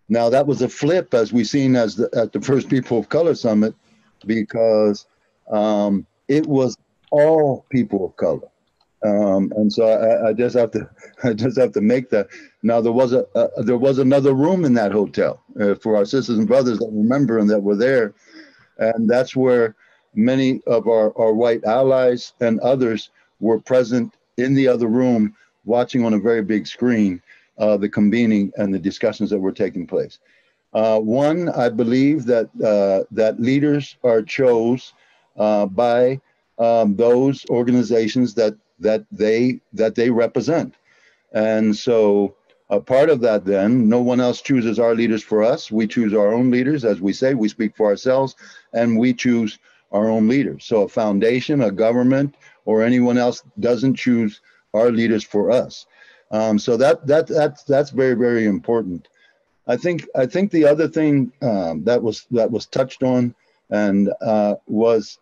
now that was a flip, as we've seen at the first People of Color Summit, because it was all people of color. And so I just have to make that. Now there was another room in that hotel for our sisters and brothers that remember and that were there, and that's where many of our white allies and others were present in the other room, watching on a very big screen the convening and the discussions that were taking place. One, I believe that leaders are chose by those organizations that they represent. And so a part of that, then, no one else chooses our leaders for us. We choose our own leaders. As we say, we speak for ourselves and we choose our own leaders. So a foundation, a government, or anyone else doesn't choose our leaders for us. So that's very, very important. I think the other thing that was touched on and was,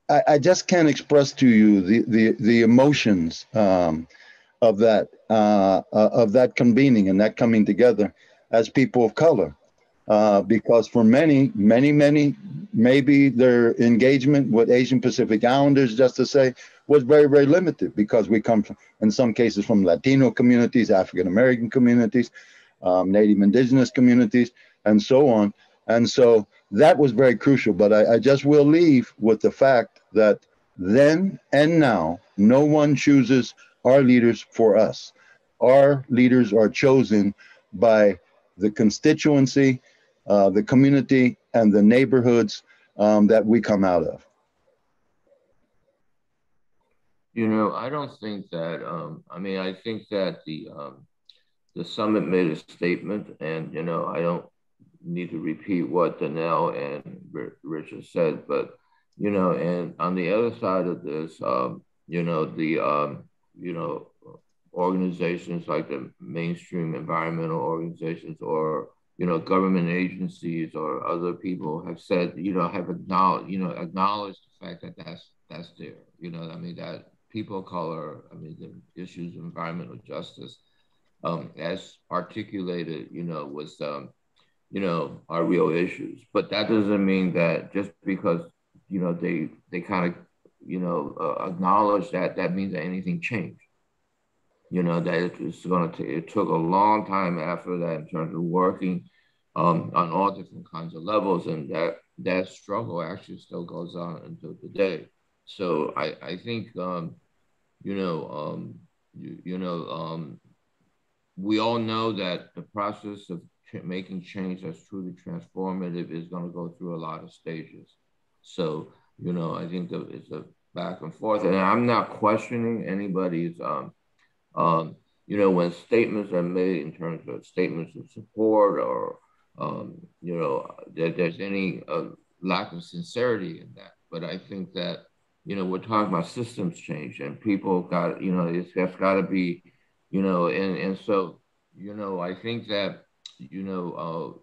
I just can't express to you the emotions of that convening and that coming together as people of color, because for many, maybe their engagement with Asian Pacific Islanders, just to say, was very, very limited, because we come from, in some cases, from Latino communities, African American communities, Native Indigenous communities, and so on. And so that was very crucial. But I just will leave with the fact that then and now, no one chooses our leaders for us. Our leaders are chosen by the constituency, the community, and the neighborhoods that we come out of. You know, I don't think that, I mean, I think that the summit made a statement, and, you know, I don't need to repeat what Danelle and Richard said, but, you know, and on the other side of this, you know, the, you know, organizations like the mainstream environmental organizations, or, you know, government agencies or other people have said, you know, have acknowledged the fact that that's there. You know, I mean, that people of color, I mean, the issues of environmental justice, as articulated, you know, was, you know, are real issues. But that doesn't mean that just because, you know, they kind of, you know, acknowledge that means that anything changed. You know, that it took a long time after that in terms of working on all different kinds of levels, and that struggle actually still goes on until today. So I think, you know, we all know that the process of making change that's truly transformative is going to go through a lot of stages. So, you know, I think that it's a back and forth, and I'm not questioning anybody's, you know, when statements are made in terms of statements of support, or, you know, that there's any lack of sincerity in that. But I think that, you know, we're talking about systems change, and people got, you know, that's got to be, you know, and so, you know, I think that, you know,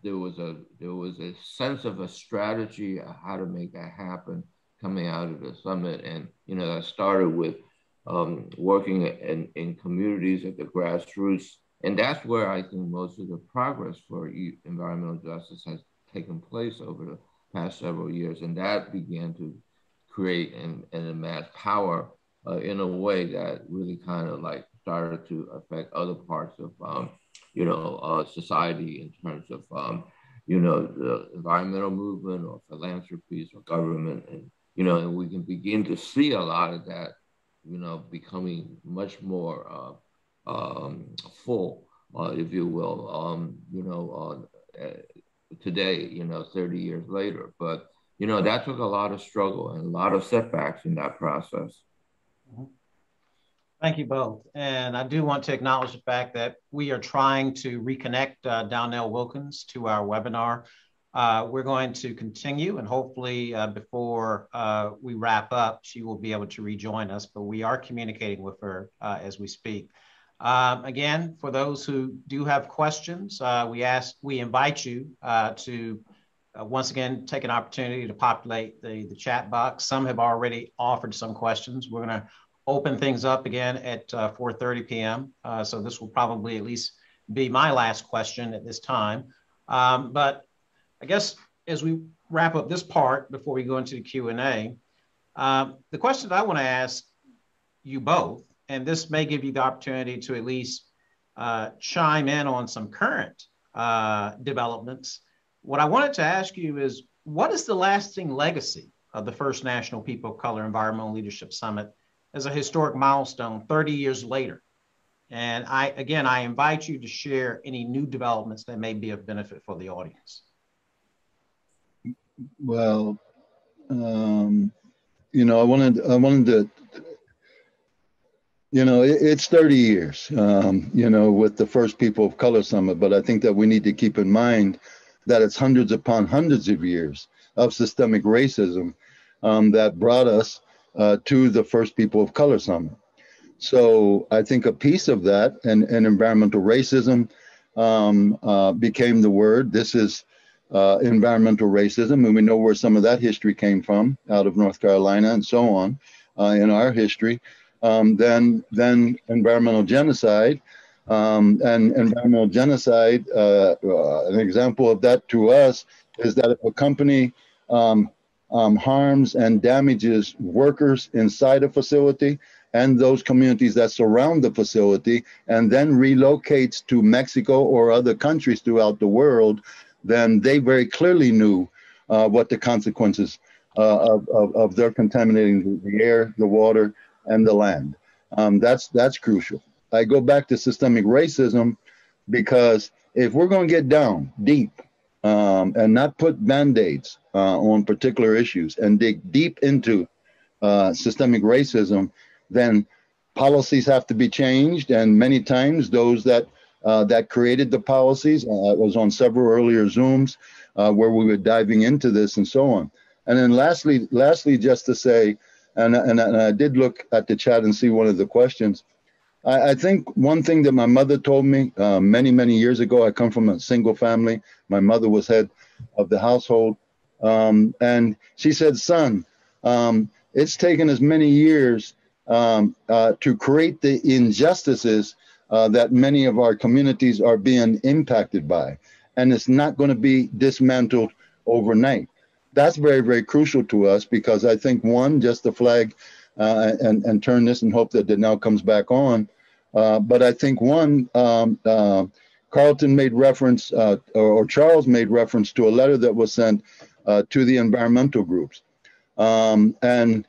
there was a sense of a strategy of how to make that happen coming out of the summit. And, that started with working in communities at the grassroots. And that's where I think most of the progress for environmental justice has taken place over the past several years. And that began to create and amass power in a way that really kind of like started to affect other parts of, society in terms of, the environmental movement or philanthropies or government. And we can begin to see a lot of that, becoming much more full, if you will, today, 30 years later. But, that took a lot of struggle and a lot of setbacks in that process. Thank you both. And I do want to acknowledge the fact that we are trying to reconnect Donnell Wilkins to our webinar. We're going to continue, and hopefully before we wrap up, she will be able to rejoin us, but we are communicating with her as we speak. Again, for those who do have questions, we invite you to once again take an opportunity to populate the chat box. Some have already offered some questions. We're going to open things up again at 4:30 p.m. So this will probably at least be my last question at this time. But I guess as we wrap up this part before we go into the Q&A, the question that I want to ask you both, and this may give you the opportunity to at least chime in on some current developments. What I wanted to ask you is, what is the lasting legacy of the first National People of Color Environmental Leadership Summit as a historic milestone 30 years later? And I invite you to share any new developments that may be of benefit for the audience. Well, I wanted to, it's 30 years, with the first People of Color Summit, but I think that we need to keep in mind that it's hundreds upon hundreds of years of systemic racism that brought us to the first People of Color Summit. So I think a piece of that and environmental racism became the word. This is environmental racism, and we know where some of that history came from, out of North Carolina and so on in our history. Then environmental genocide, and environmental genocide, an example of that to us is that if a company harms and damages workers inside a facility and those communities that surround the facility and then relocates to Mexico or other countries throughout the world, then they very clearly knew what the consequences of their contaminating the air, the water, and the land. That's crucial. I go back to systemic racism because if we're going to get down deep and not put band-aids on particular issues and dig deep into systemic racism, then policies have to be changed. And many times those that created the policies, I was on several earlier Zooms where we were diving into this and so on. And then lastly, just to say, and I did look at the chat and see one of the questions. I think one thing that my mother told me many, many years ago, I come from a single family. My mother was head of the household. And she said, son, it's taken as many years to create the injustices that many of our communities are being impacted by. And it's not going to be dismantled overnight. That's very, very crucial to us because I think, one, just to flag and turn this and hope that it now comes back on. But I think, one, Carlton made reference, or Charles made reference to a letter that was sent to the environmental groups. And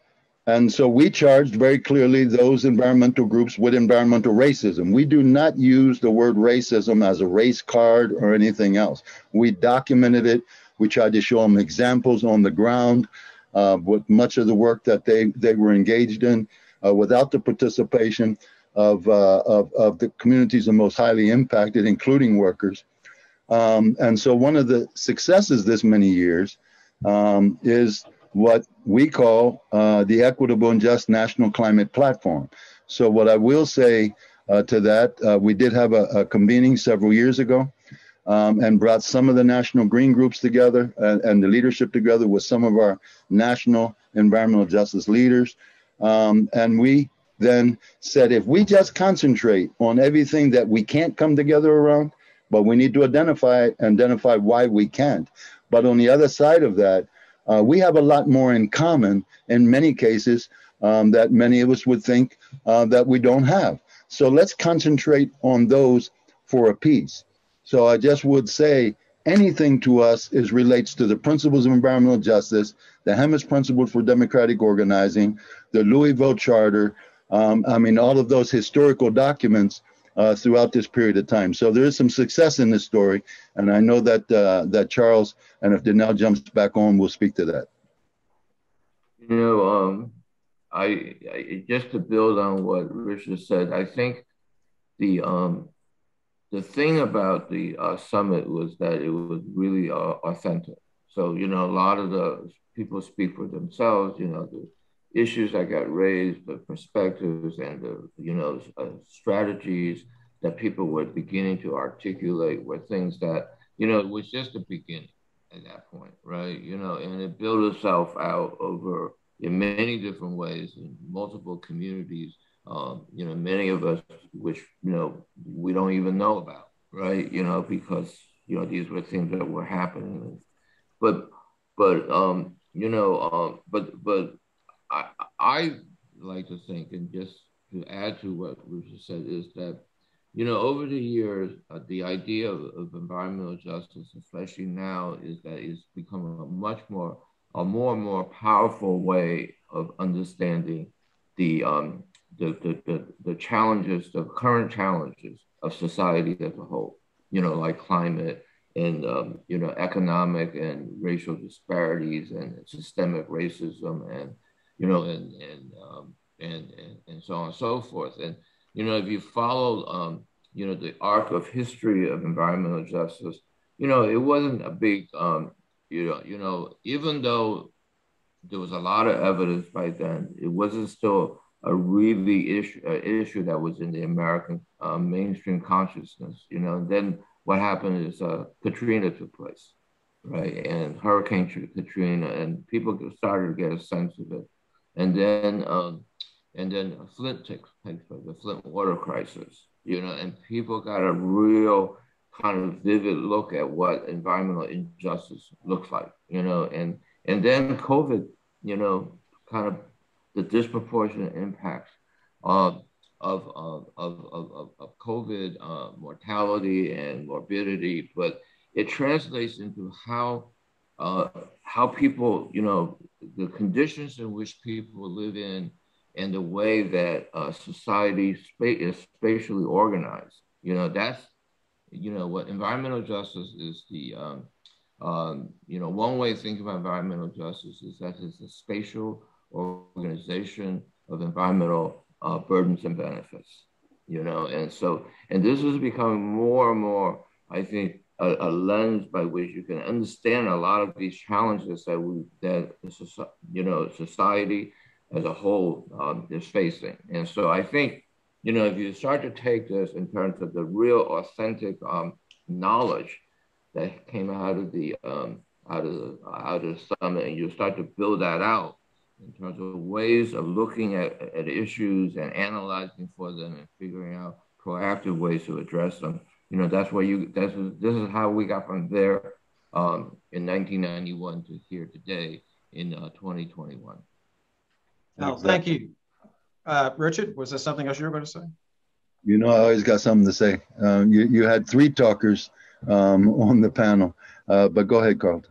so we charged very clearly those environmental groups with environmental racism. We do not use the word racism as a race card or anything else. We documented it. We tried to show them examples on the ground with much of the work that they were engaged in without the participation of the communities the most highly impacted, including workers. And so one of the successes this many years is what we call the Equitable and Just National Climate Platform. So what I will say to that, we did have a convening several years ago and brought some of the national green groups together and the leadership together with some of our national environmental justice leaders. And we then said, if we just concentrate on everything that we can't come together around, but we need to identify why we can't. But on the other side of that, we have a lot more in common in many cases that many of us would think that we don't have. So let's concentrate on those for a piece. So I just would say anything to us relates to the principles of environmental justice, the Hemis Principles for Democratic Organizing, the Louisville Charter, I mean, all of those historical documents throughout this period of time. So there is some success in this story. And I know that that Charles, and if Danelle jumps back on, will speak to that. You know, I just to build on what Richard said, I think the thing about the summit was that it was really authentic. So, you know, a lot of the people speak for themselves, you know, the issues that got raised, the perspectives and the, you know, strategies that people were beginning to articulate were things that, you know, it was just the beginning at that point, right? You know, and it built itself out over in many different ways in multiple communities. You know, many of us, which, you know, we don't even know about, right? You know, because, you know, these were things that were happening. But you know, but I like to think, and just to add to what Richard said, is that, you know, over the years, the idea of environmental justice, especially now, is that it's become a more and more powerful way of understanding the challenges, the current challenges of society as a whole, you know, like climate and, you know, economic and racial disparities and systemic racism and, you know, and so on and so forth. And, you know, if you follow, you know, the arc of history of environmental justice, you know, it wasn't a big, you know, even though there was a lot of evidence by then, it wasn't still a really issue that was in the American mainstream consciousness, you know. And then what happened is Katrina took place, right? And Hurricane Katrina, and people started to get a sense of it. And then Flint takes place, the Flint water crisis, you know, and people got a real kind of vivid look at what environmental injustice looks like, you know. And then COVID, you know, kind of the disproportionate impacts of COVID, mortality and morbidity, but it translates into how people, you know, the conditions in which people live in and the way that society is spatially organized. You know, that's, you know, what environmental justice is the, you know, one way to think about environmental justice is that it's a spatial organization of environmental burdens and benefits, you know. And so, and this is becoming more and more, I think, a lens by which you can understand a lot of these challenges that you know, society as a whole is facing. And so I think, you know, if you start to take this in terms of the real authentic knowledge that came out of the summit, and you start to build that out in terms of ways of looking at issues and analyzing for them and figuring out proactive ways to address them. You know, that's where this is how we got from there in 1991 to here today in 2021. Oh, thank you. Richard, was there something else you were going to say? You know, I always got something to say. You had three talkers on the panel, but go ahead, Carlton.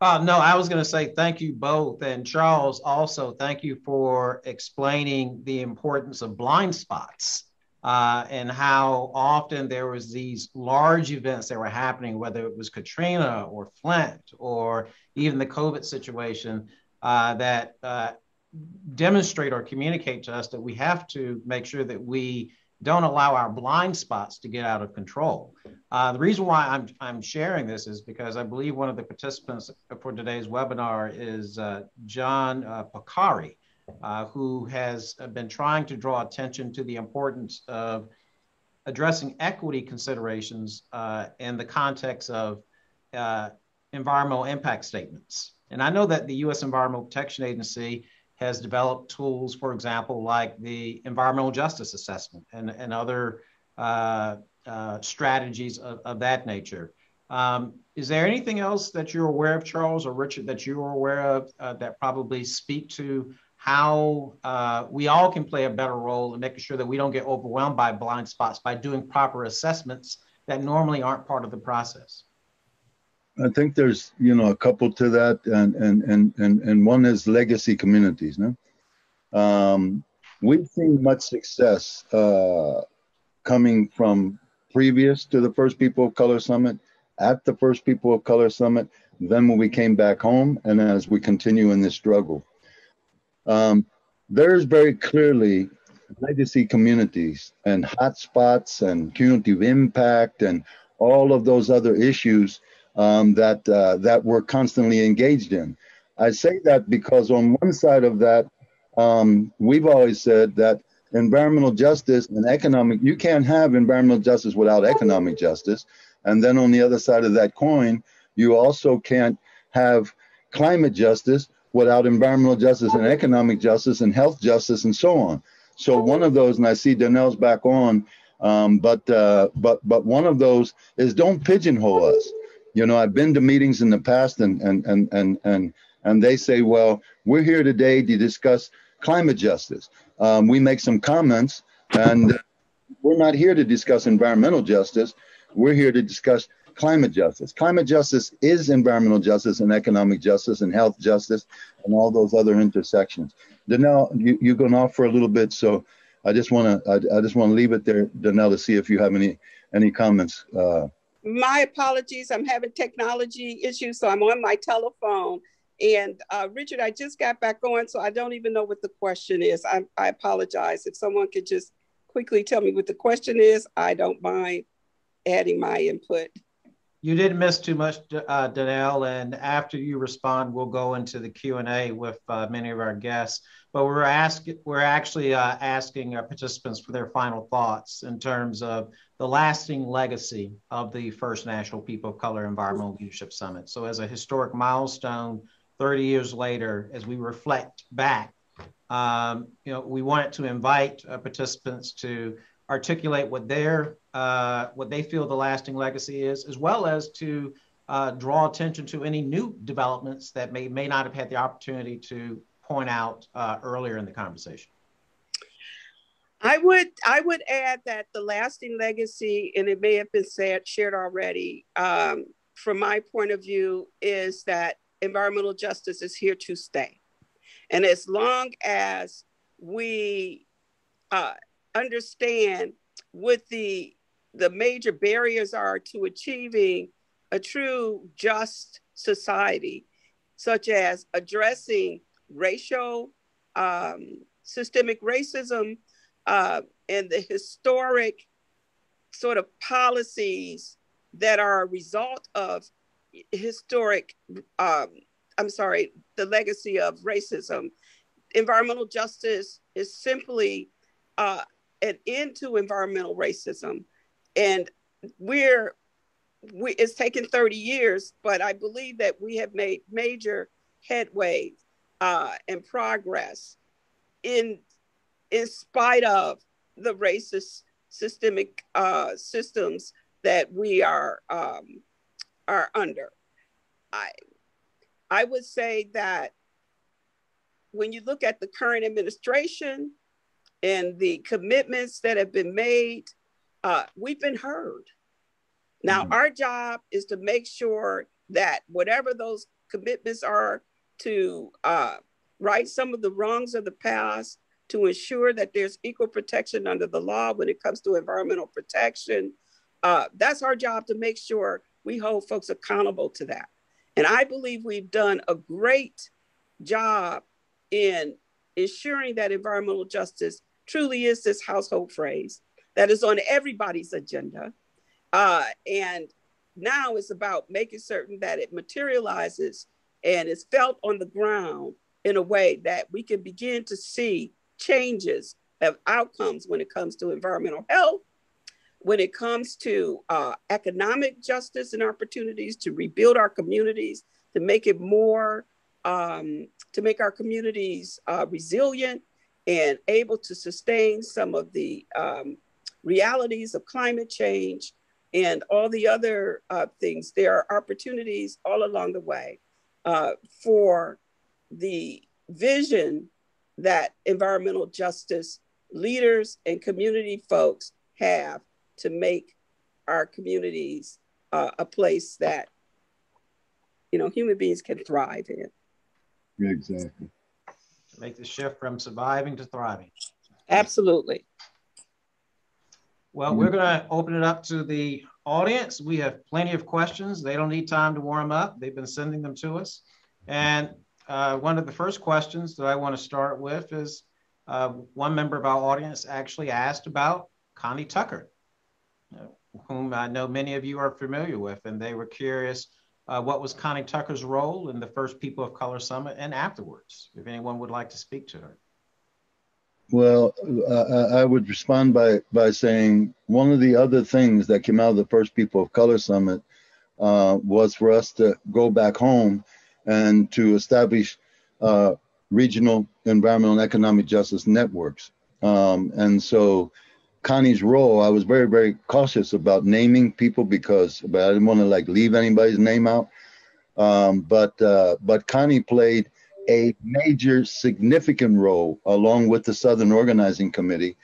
No, I was going to say thank you both. And Charles, also, thank you for explaining the importance of blind spots and how often there was these large events that were happening, whether it was Katrina or Flint or even the COVID situation that demonstrate or communicate to us that we have to make sure that we don't allow our blind spots to get out of control. The reason why I'm sharing this is because I believe one of the participants for today's webinar is John Pacari, who has been trying to draw attention to the importance of addressing equity considerations in the context of environmental impact statements. And I know that the U.S. Environmental Protection Agency has developed tools, for example, like the environmental justice assessment and other strategies of that nature. Is there anything else that you're aware of, Charles or Richard, that you're aware of that probably speak to how we all can play a better role in making sure that we don't get overwhelmed by blind spots by doing proper assessments that normally aren't part of the process? I think there's, a couple to that, and one is legacy communities. No, we've seen much success coming from previous to the First People of Color Summit, at the First People of Color Summit, then when we came back home, and as we continue in this struggle. There's very clearly legacy communities and hotspots and cumulative impact and all of those other issues that we're constantly engaged in. I say that because on one side of that, we've always said that environmental justice and economic, you can't have environmental justice without economic justice. And then on the other side of that coin, you also can't have climate justice without environmental justice and economic justice and health justice and so on. So one of those, and I see Donnell's back on, but one of those is don't pigeonhole us. I've been to meetings in the past and they say, well, we're here today to discuss climate justice. We make some comments and we're not here to discuss environmental justice. We're here to discuss climate justice. Climate justice is environmental justice and economic justice and health justice and all those other intersections. Donnell, you're going off for a little bit, so I just want to leave it there, Donnell, to see if you have any comments. My apologies. I'm having technology issues, so I'm on my telephone. And Richard, I just got back on, so I don't even know what the question is. I apologize. If someone could just quickly tell me what the question is, I don't mind adding my input. You didn't miss too much, Donnell, and after you respond, we'll go into the Q&A with many of our guests. But we're actually asking our participants for their final thoughts in terms of the lasting legacy of the First National People of Color Environmental Leadership Summit. So as a historic milestone, 30 years later, as we reflect back, we wanted to invite participants to articulate what they feel the lasting legacy is, as well as to draw attention to any new developments that may not have had the opportunity to point out earlier in the conversation. I would add that the lasting legacy, and it may have been shared already, from my point of view, is that environmental justice is here to stay. And as long as we understand what the major barriers are to achieving a true just society, such as addressing racial, systemic racism, and the historic sort of policies that are a result of historic, the legacy of racism. Environmental justice is simply an end to environmental racism. And it's taken 30 years, but I believe that we have made major headway and progress in spite of the racist systemic systems that we are under. I would say that when you look at the current administration and the commitments that have been made, we've been heard. Now, our job is to make sure that whatever those commitments are, to right some of the wrongs of the past, to ensure that there's equal protection under the law when it comes to environmental protection. That's our job, to make sure we hold folks accountable to that. And I believe we've done a great job in ensuring that environmental justice truly is this household phrase that is on everybody's agenda. And now it's about making certain that it materializes and is felt on the ground in a way that we can begin to see changes of outcomes when it comes to environmental health, when it comes to economic justice and opportunities to rebuild our communities, to make it more, to make our communities resilient and able to sustain some of the realities of climate change and all the other things. There are opportunities all along the way for the vision that environmental justice leaders and community folks have to make our communities a place that, you know, human beings can thrive in. Exactly. To make the shift from surviving to thriving. Absolutely. Well, we're going to open it up to the audience. We have plenty of questions. They don't need time to warm up. They've been sending them to us. And one of the first questions that I want to start with is one member of our audience actually asked about Connie Tucker, whom I know many of you are familiar with, and they were curious what was Connie Tucker's role in the first People of Color Summit and afterwards, if anyone would like to speak to her. Well, I would respond by saying one of the other things that came out of the first People of Color Summit was for us to go back home and to establish regional environmental and economic justice networks. And so Connie's role, I was very, very cautious about naming people but I didn't want to like leave anybody's name out. But Connie played a major significant role along with the Southern Organizing Committee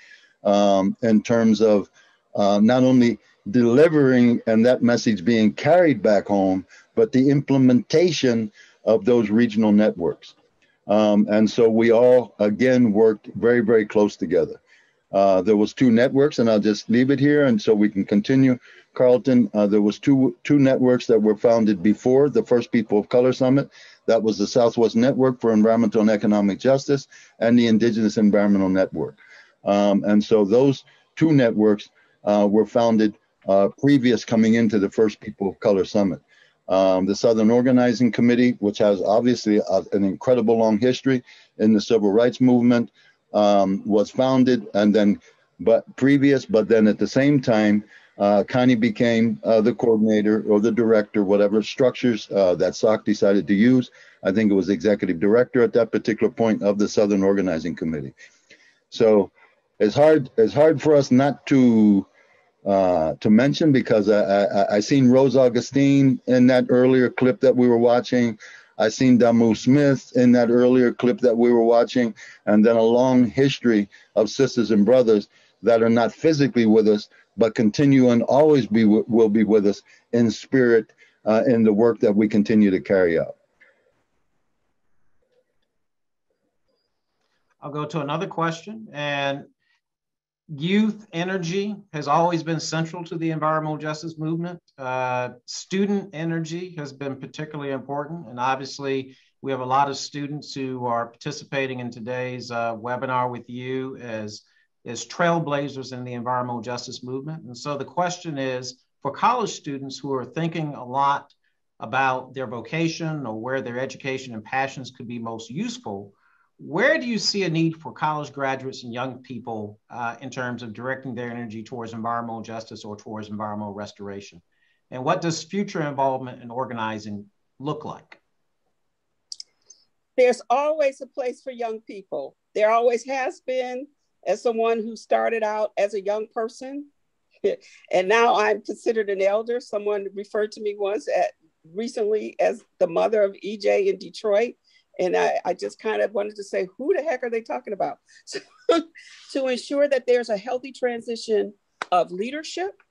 in terms of not only delivering and that message being carried back home, but the implementation of those regional networks. And so we all, again, worked very, very close together. There was 2 networks, and I'll just leave it here, and so we can continue. Carlton, there was two networks that were founded before the first People of Color Summit. That was the Southwest Network for Environmental and Economic Justice and the Indigenous Environmental Network. And so those 2 networks were founded previous coming into the first People of Color Summit. The Southern Organizing Committee, which has obviously an incredible long history in the civil rights movement, was founded and then, but then at the same time, Connie became the coordinator or the director, whatever structures that SOC decided to use. I think it was executive director at that particular point of the Southern Organizing Committee. So it's hard for us not to mention, because I seen Rose Augustine in that earlier clip that we were watching. I seen Damu Smith in that earlier clip that we were watching, and then a long history of sisters and brothers that are not physically with us, but continue and always will be with us in spirit in the work that we continue to carry out. I'll go to another question. And youth energy has always been central to the environmental justice movement. Student energy has been particularly important. And obviously, we have a lot of students who are participating in today's webinar with you as trailblazers in the environmental justice movement. And so the question is, for college students who are thinking a lot about their vocation or where their education and passions could be most useful, where do you see a need for college graduates and young people in terms of directing their energy towards environmental justice or towards environmental restoration? And what does future involvement in organizing look like? There's always a place for young people. There always has been. As someone who started out as a young person, and now I'm considered an elder. Someone referred to me once recently as the mother of EJ in Detroit. And I just kind of wanted to say, who the heck are they talking about? So, to ensure that there's a healthy transition of leadership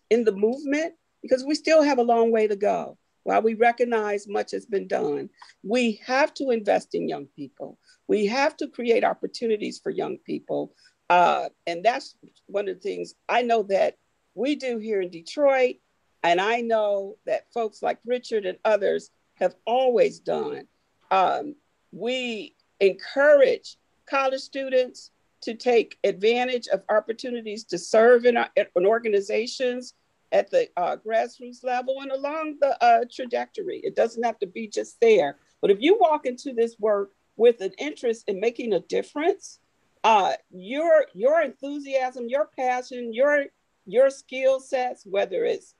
in the movement, because we still have a long way to go. While we recognize much has been done, we have to invest in young people. We have to create opportunities for young people. And that's one of the things I know that we do here in Detroit. And I know that folks like Richard and others have always done. We encourage college students to take advantage of opportunities to serve in organizations at the grassroots level and along the trajectory. It doesn't have to be just there. But if you walk into this work with an interest in making a difference, your enthusiasm, your passion, your skill sets, whether it's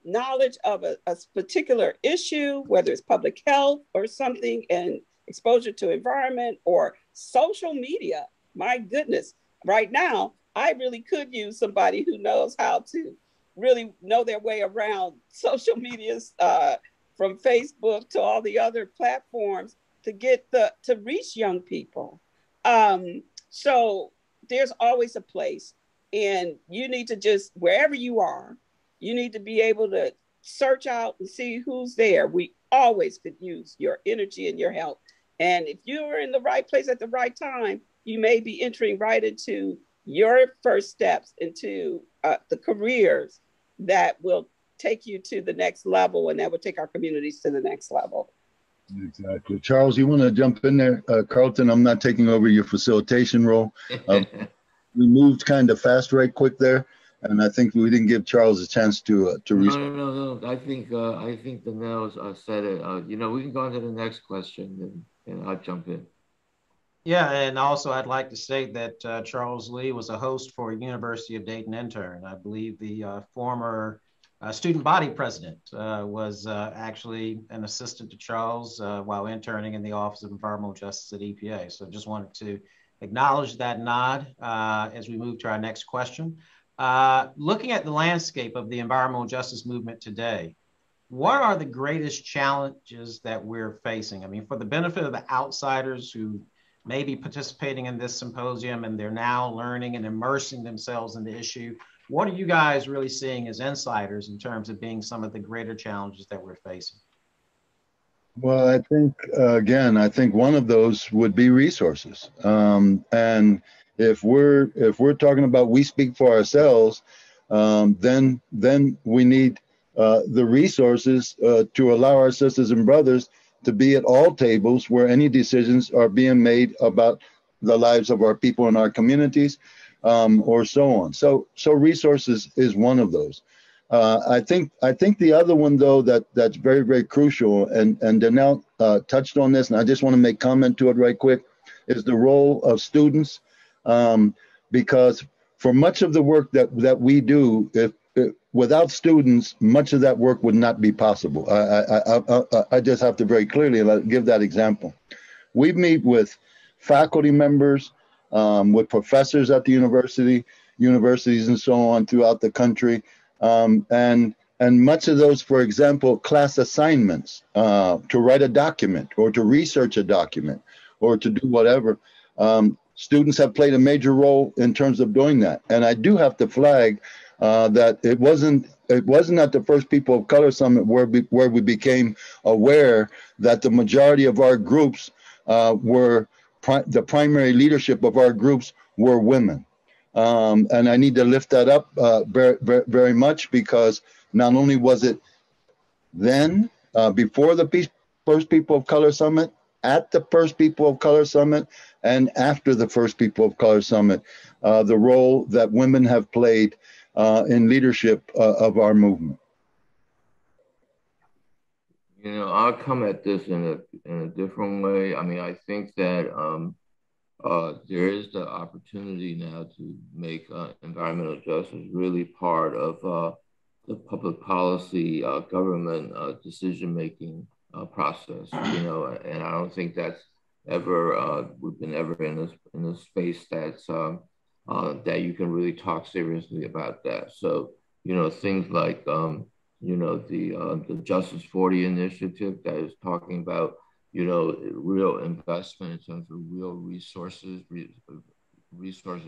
knowledge of a particular issue, whether it's public health or something, and exposure to environment or social media. My goodness, right now, I really could use somebody who knows how to really know their way around social medias, from Facebook to all the other platforms to to reach young people. So there's always a place, and you need to just, wherever you are, you need to be able to search out and see who's there. We always could use your energy and your help. And if you're in the right place at the right time, you may be entering right into your first steps into the careers that will take you to the next level, and that will take our communities to the next level. Exactly. Charles, you want to jump in there? Carlton, I'm not taking over your facilitation role. We moved kind of fast, right quick there, and I think we didn't give Charles a chance to respond. No. I think the nails said it. We can go on to the next question, and I'll jump in. Yeah, and also I'd like to state that Charles Lee was a host for University of Dayton intern. I believe the former student body president was actually an assistant to Charles while interning in the Office of Environmental Justice at EPA. So just wanted to acknowledge that nod as we move to our next question. Looking at the landscape of the environmental justice movement today, what are the greatest challenges that we're facing? I mean, for the benefit of the outsiders who may be participating in this symposium and they're now learning and immersing themselves in the issue, what are you guys really seeing as insiders in terms of being some of the greater challenges that we're facing? Well, I think, again, I think one of those would be resources. And if we're talking about we speak for ourselves, then we need the resources to allow our sisters and brothers to be at all tables where any decisions are being made about the lives of our people in our communities, or so on. So resources is one of those. I think the other one, though, that's very, very crucial, and Danelle touched on this, and I just want to make comment to it right quick, is the role of students, because for much of the work that we do, without students, much of that work would not be possible. I just have to very clearly give that example. We meet with faculty members, with professors at the universities and so on throughout the country. And much of those, for example, class assignments, to write a document or to research a document or to do whatever, students have played a major role in terms of doing that. And I do have to flag that it wasn't at the First People of Color Summit where we became aware that the majority of our groups the primary leadership of our groups were women. And I need to lift that up very, very much, because not only was it then, before the First People of Color Summit, at the First People of Color Summit, and after the First People of Color Summit, the role that women have played in leadership of our movement. I'll come at this in a different way. I mean, I think that there is the opportunity now to make environmental justice really part of the public policy government decision-making process, and I don't think that's we've been ever in this space that's that you can really talk seriously about that. So, things like, the Justice 40 initiative that is talking about, real investment in terms of real resources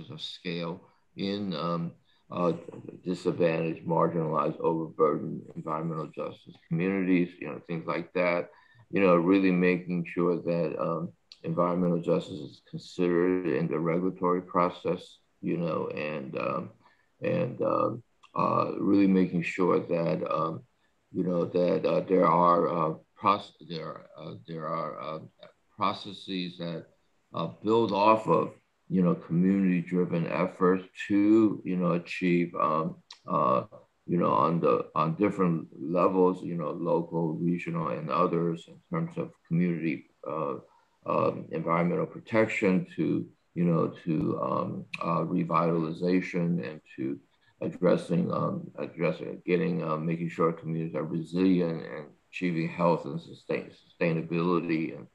of scale in disadvantaged, marginalized, overburdened environmental justice communities, things like that, really making sure that environmental justice is considered in the regulatory process, and really making sure that, there are processes that build off of, community-driven efforts to, achieve, on different levels, local, regional, and others, in terms of community environmental protection, to revitalization, and to making sure communities are resilient and achieving health and sustainability, and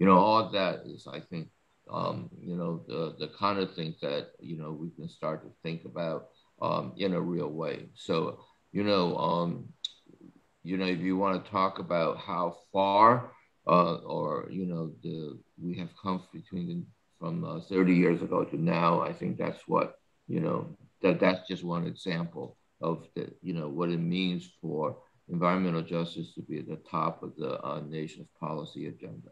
all that is, I think, the kind of things that we can start to think about in a real way. So if you want to talk about how far we have come from 30 years ago to now, I think that's what that's just one example of what it means for environmental justice to be at the top of the nation's policy agenda.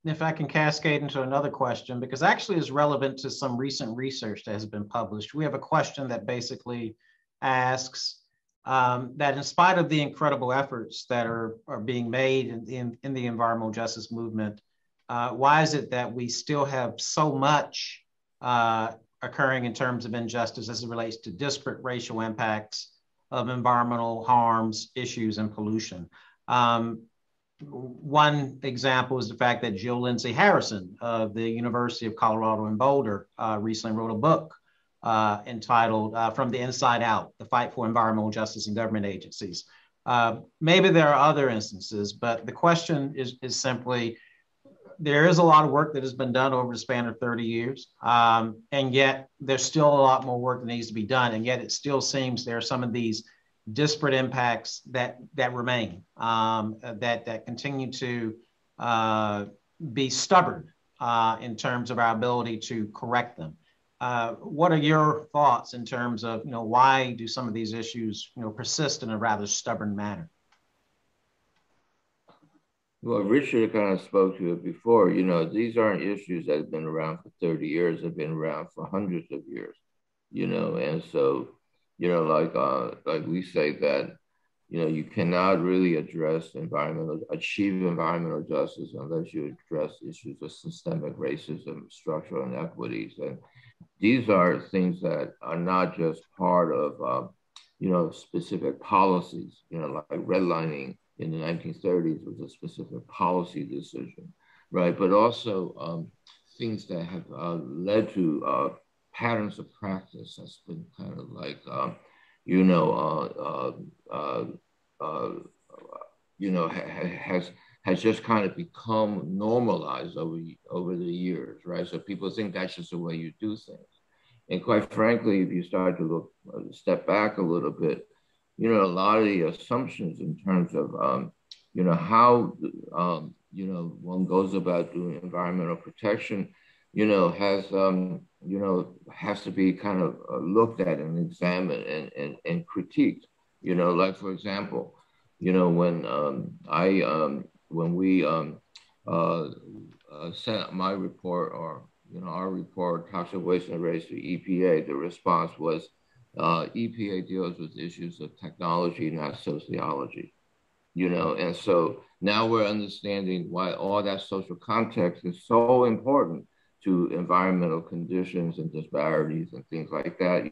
If I can cascade into another question, because actually is relevant to some recent research that has been published. We have a question that basically asks that in spite of the incredible efforts that are being made in the environmental justice movement, why is it that we still have so much occurring in terms of injustice as it relates to disparate racial impacts of environmental harms, issues, and pollution? One example is the fact that Jill Lindsay Harrison of the University of Colorado in Boulder recently wrote a book entitled From the Inside Out, The Fight for Environmental Justice in Government Agencies. Maybe there are other instances, but the question is simply, there is a lot of work that has been done over the span of 30 years, and yet there's still a lot more work that needs to be done, and yet it still seems there are some of these disparate impacts that remain, that continue to be stubborn in terms of our ability to correct them. What are your thoughts in terms of why do some of these issues persist in a rather stubborn manner? Well, Richard kind of spoke to it before. These aren't issues that have been around for 30 years. They've been around for hundreds of years. And so like we say that you cannot really achieve environmental justice unless you address issues of systemic racism, structural inequities, and these are things that are not just part of specific policies. Like redlining in the 1930s was a specific policy decision, right? But also things that have led to patterns of practice that's been kind of like, has just kind of become normalized over the years, right? So people think that's just the way you do things. And quite frankly, if you start to step back a little bit, a lot of the assumptions in terms of, how, one goes about doing environmental protection, has to be kind of looked at and examined and critiqued. Like for example, when we sent my report, or our report, Toxic Waste and Race, to EPA, the response was EPA deals with issues of technology, not sociology. And so now we're understanding why all that social context is so important to environmental conditions and disparities and things like that.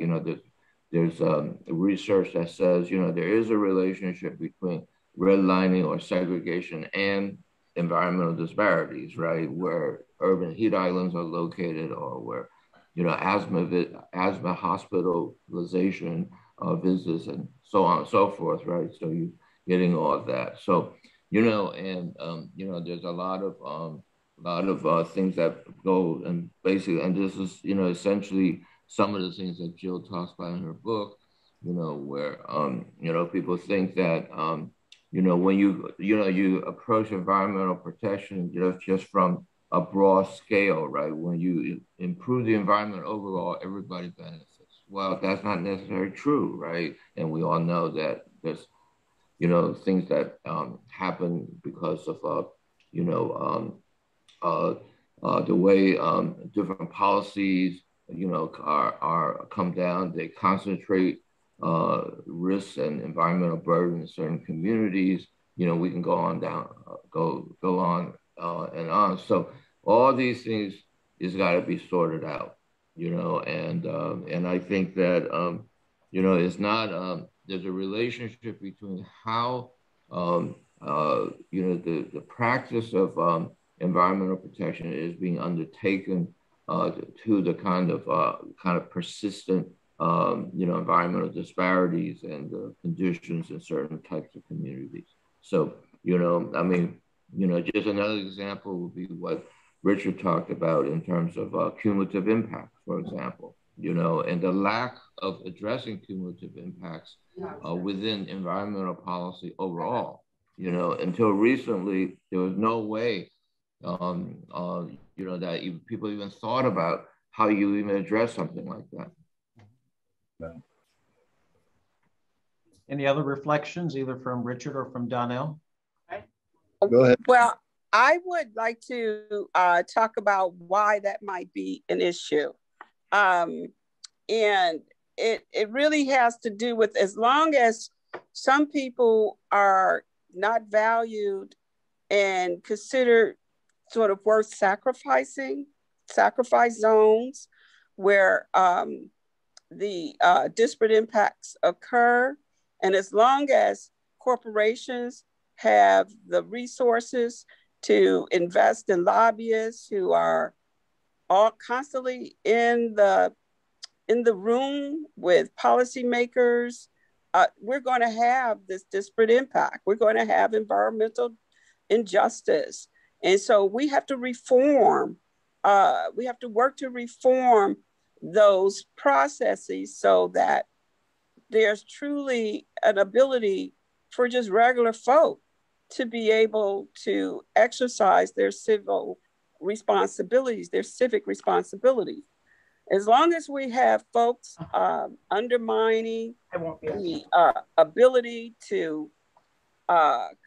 There's research that says, there is a relationship between redlining or segregation and environmental disparities, right? Where urban heat islands are located, or where, asthma hospitalization visits and so on and so forth, right? So you're getting all of that. So, there's a lot of things that go, and basically, and this is, essentially some of the things that Jill talks about in her book, where, people think that, when you approach environmental protection just from a broad scale, right? When you improve the environment overall, everybody benefits. Well, that's not necessarily true, right? And we all know that there's, things that happen because of, the way different policies, are come down. They concentrate risks and environmental burden in certain communities. We can go on and on. So all these things is got to be sorted out, and I think that it's not there's a relationship between how the practice of environmental protection is being undertaken to the kind of persistent environmental disparities and the conditions in certain types of communities. So, just another example would be what Richard talked about in terms of cumulative impacts, for example, and the lack of addressing cumulative impacts within environmental policy overall. Until recently, there was no way, that people even thought about how you even address something like that. Any other reflections, either from Richard or from Donnell? Go ahead. Well, I would like to talk about why that might be an issue. And it really has to do with, as long as some people are not valued and considered sort of worth sacrificing, sacrifice zones where the disparate impacts occur. And as long as corporations have the resources to invest in lobbyists who are all constantly in the room with policymakers, we're going to have this disparate impact. We're going to have environmental injustice. And so we have to reform, we have to work to reform those processes so that there's truly an ability for just regular folk to be able to exercise their civil responsibilities, their civic responsibilities. As long as we have folks undermining the ability to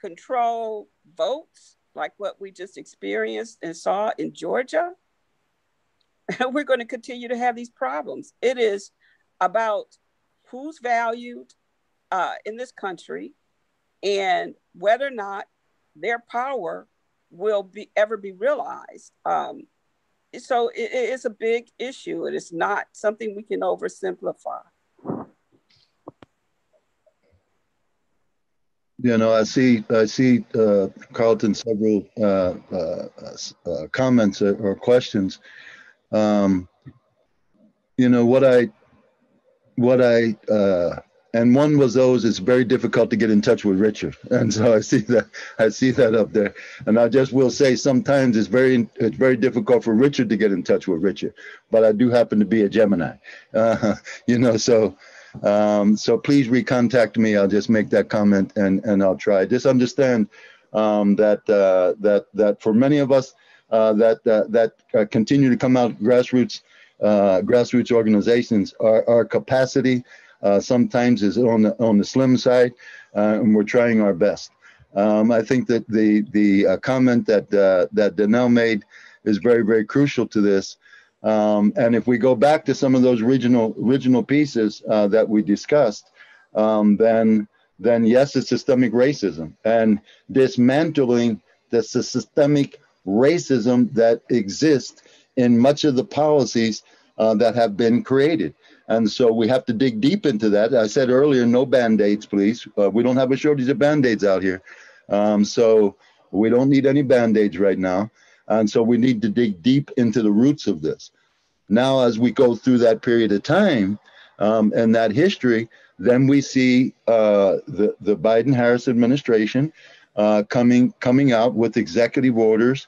control votes, like what we just experienced and saw in Georgia, we're going to continue to have these problems. It is about who's valued in this country and whether or not their power will ever be realized. So it's a big issue, and it's not something we can oversimplify. I see, Carlton, several comments or questions. And one was those, it's very difficult to get in touch with Richard. And so I see that up there. And I just will say sometimes it's very difficult for Richard to get in touch with Richard, but I do happen to be a Gemini, so please recontact me. I'll just make that comment and I'll try. Just understand that for many of us that continue to come out grassroots organizations, our capacity sometimes is on the slim side, and we're trying our best. I think that the comment that Donnell made is very, very crucial to this. And if we go back to some of those original pieces that we discussed, then yes, it's systemic racism and dismantling the systemic racism that exists in much of the policies that have been created. And so we have to dig deep into that. I said earlier, no Band-Aids, please. We don't have a shortage of Band-Aids out here. So we don't need any Band-Aids right now. And so we need to dig deep into the roots of this. Now, as we go through that period of time and that history, then we see the Biden-Harris administration coming out with executive orders,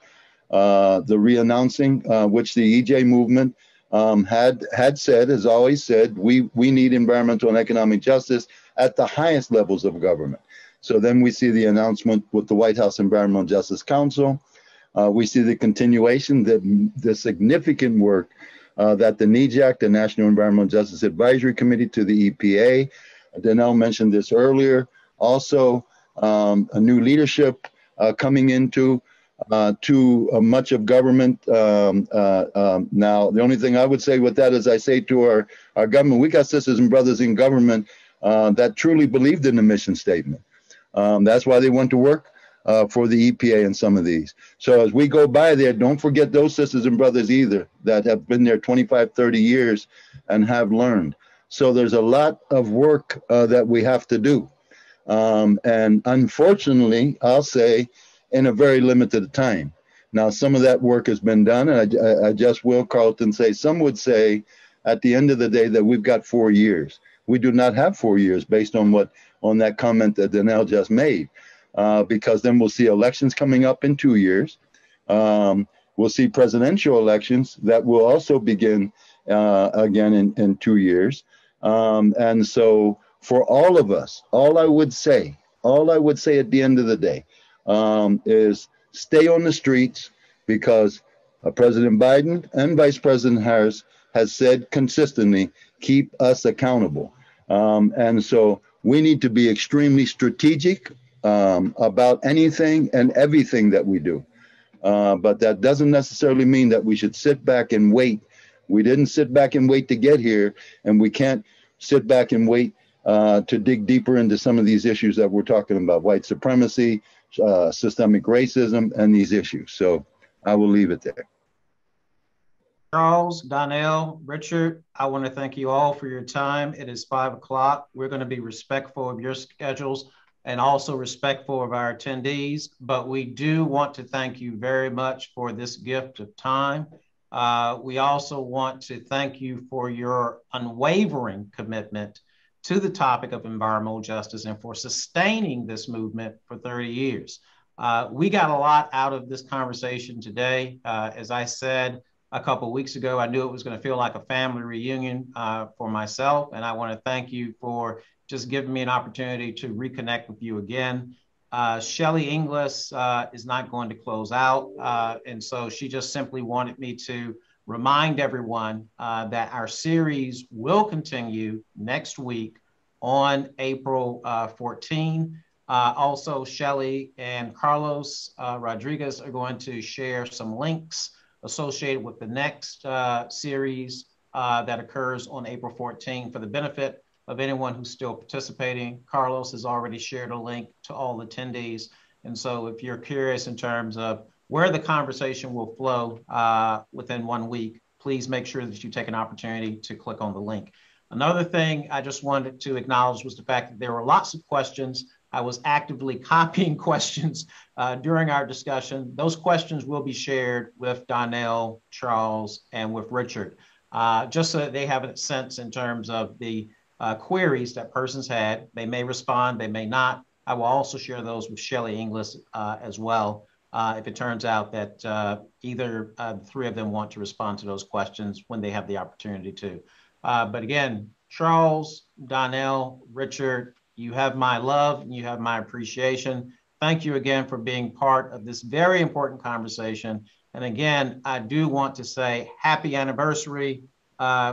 the re-announcing, which the EJ movement had said, has always said, we need environmental and economic justice at the highest levels of government. So then we see the announcement with the White House Environmental Justice Council. We see the continuation, the significant work that the NEJAC, the National Environmental Justice Advisory Committee, to the EPA. Donnell mentioned this earlier. Also, a new leadership coming into to much of government. Now, the only thing I would say with that is I say to our government, we got sisters and brothers in government that truly believed in the mission statement. That's why they went to work for the EPA and some of these. So as we go by there, don't forget those sisters and brothers either that have been there 25, 30 years and have learned. So there's a lot of work that we have to do. And unfortunately, I'll say, in a very limited time. Now, some of that work has been done, and I just will, Carlton, say, some would say at the end of the day that we've got 4 years. We do not have 4 years based on that comment that Danelle just made, because then we'll see elections coming up in 2 years. We'll see presidential elections that will also begin again in 2 years. And so for all of us, all I would say at the end of the day is stay on the streets, because President Biden and Vice President Harris has said consistently, keep us accountable. And so we need to be extremely strategic about anything and everything that we do. But that doesn't necessarily mean that we should sit back and wait. We didn't sit back and wait to get here, and we can't sit back and wait to dig deeper into some of these issues that we're talking about, white supremacy, systemic racism, and these issues. So I will leave it there. Charles, Donnell, Richard, I want to thank you all for your time. It is 5 o'clock. We're going to be respectful of your schedules and also respectful of our attendees, but we do want to thank you very much for this gift of time. We also want to thank you for your unwavering commitment to the topic of environmental justice and for sustaining this movement for 30 years. We got a lot out of this conversation today. As I said a couple of weeks ago, I knew it was going to feel like a family reunion for myself, and I want to thank you for just giving me an opportunity to reconnect with you again. Shelley Inglis is not going to close out, and so she just simply wanted me to remind everyone that our series will continue next week on April 14. Also, Shelley and Carlos Rodriguez are going to share some links associated with the next series that occurs on April 14 for the benefit of anyone who's still participating. Carlos has already shared a link to all attendees. And so if you're curious in terms of where the conversation will flow within 1 week, please make sure that you take an opportunity to click on the link. Another thing I just wanted to acknowledge was the fact that there were lots of questions. I was actively copying questions during our discussion. Those questions will be shared with Donnell, Charles, and with Richard, just so that they have a sense in terms of the queries that persons had. They may respond, they may not. I will also share those with Shelley Inglis as well, if it turns out that either the three of them want to respond to those questions when they have the opportunity to. But again, Charles, Donnell, Richard, you have my love and you have my appreciation. Thank you again for being part of this very important conversation. And again, I do want to say happy anniversary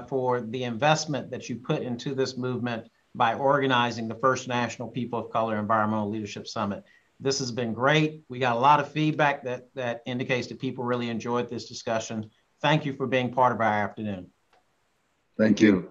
for the investment that you put into this movement by organizing the first National People of Color Environmental Leadership Summit. This has been great. We got a lot of feedback that indicates that people really enjoyed this discussion. Thank you for being part of our afternoon. Thank you.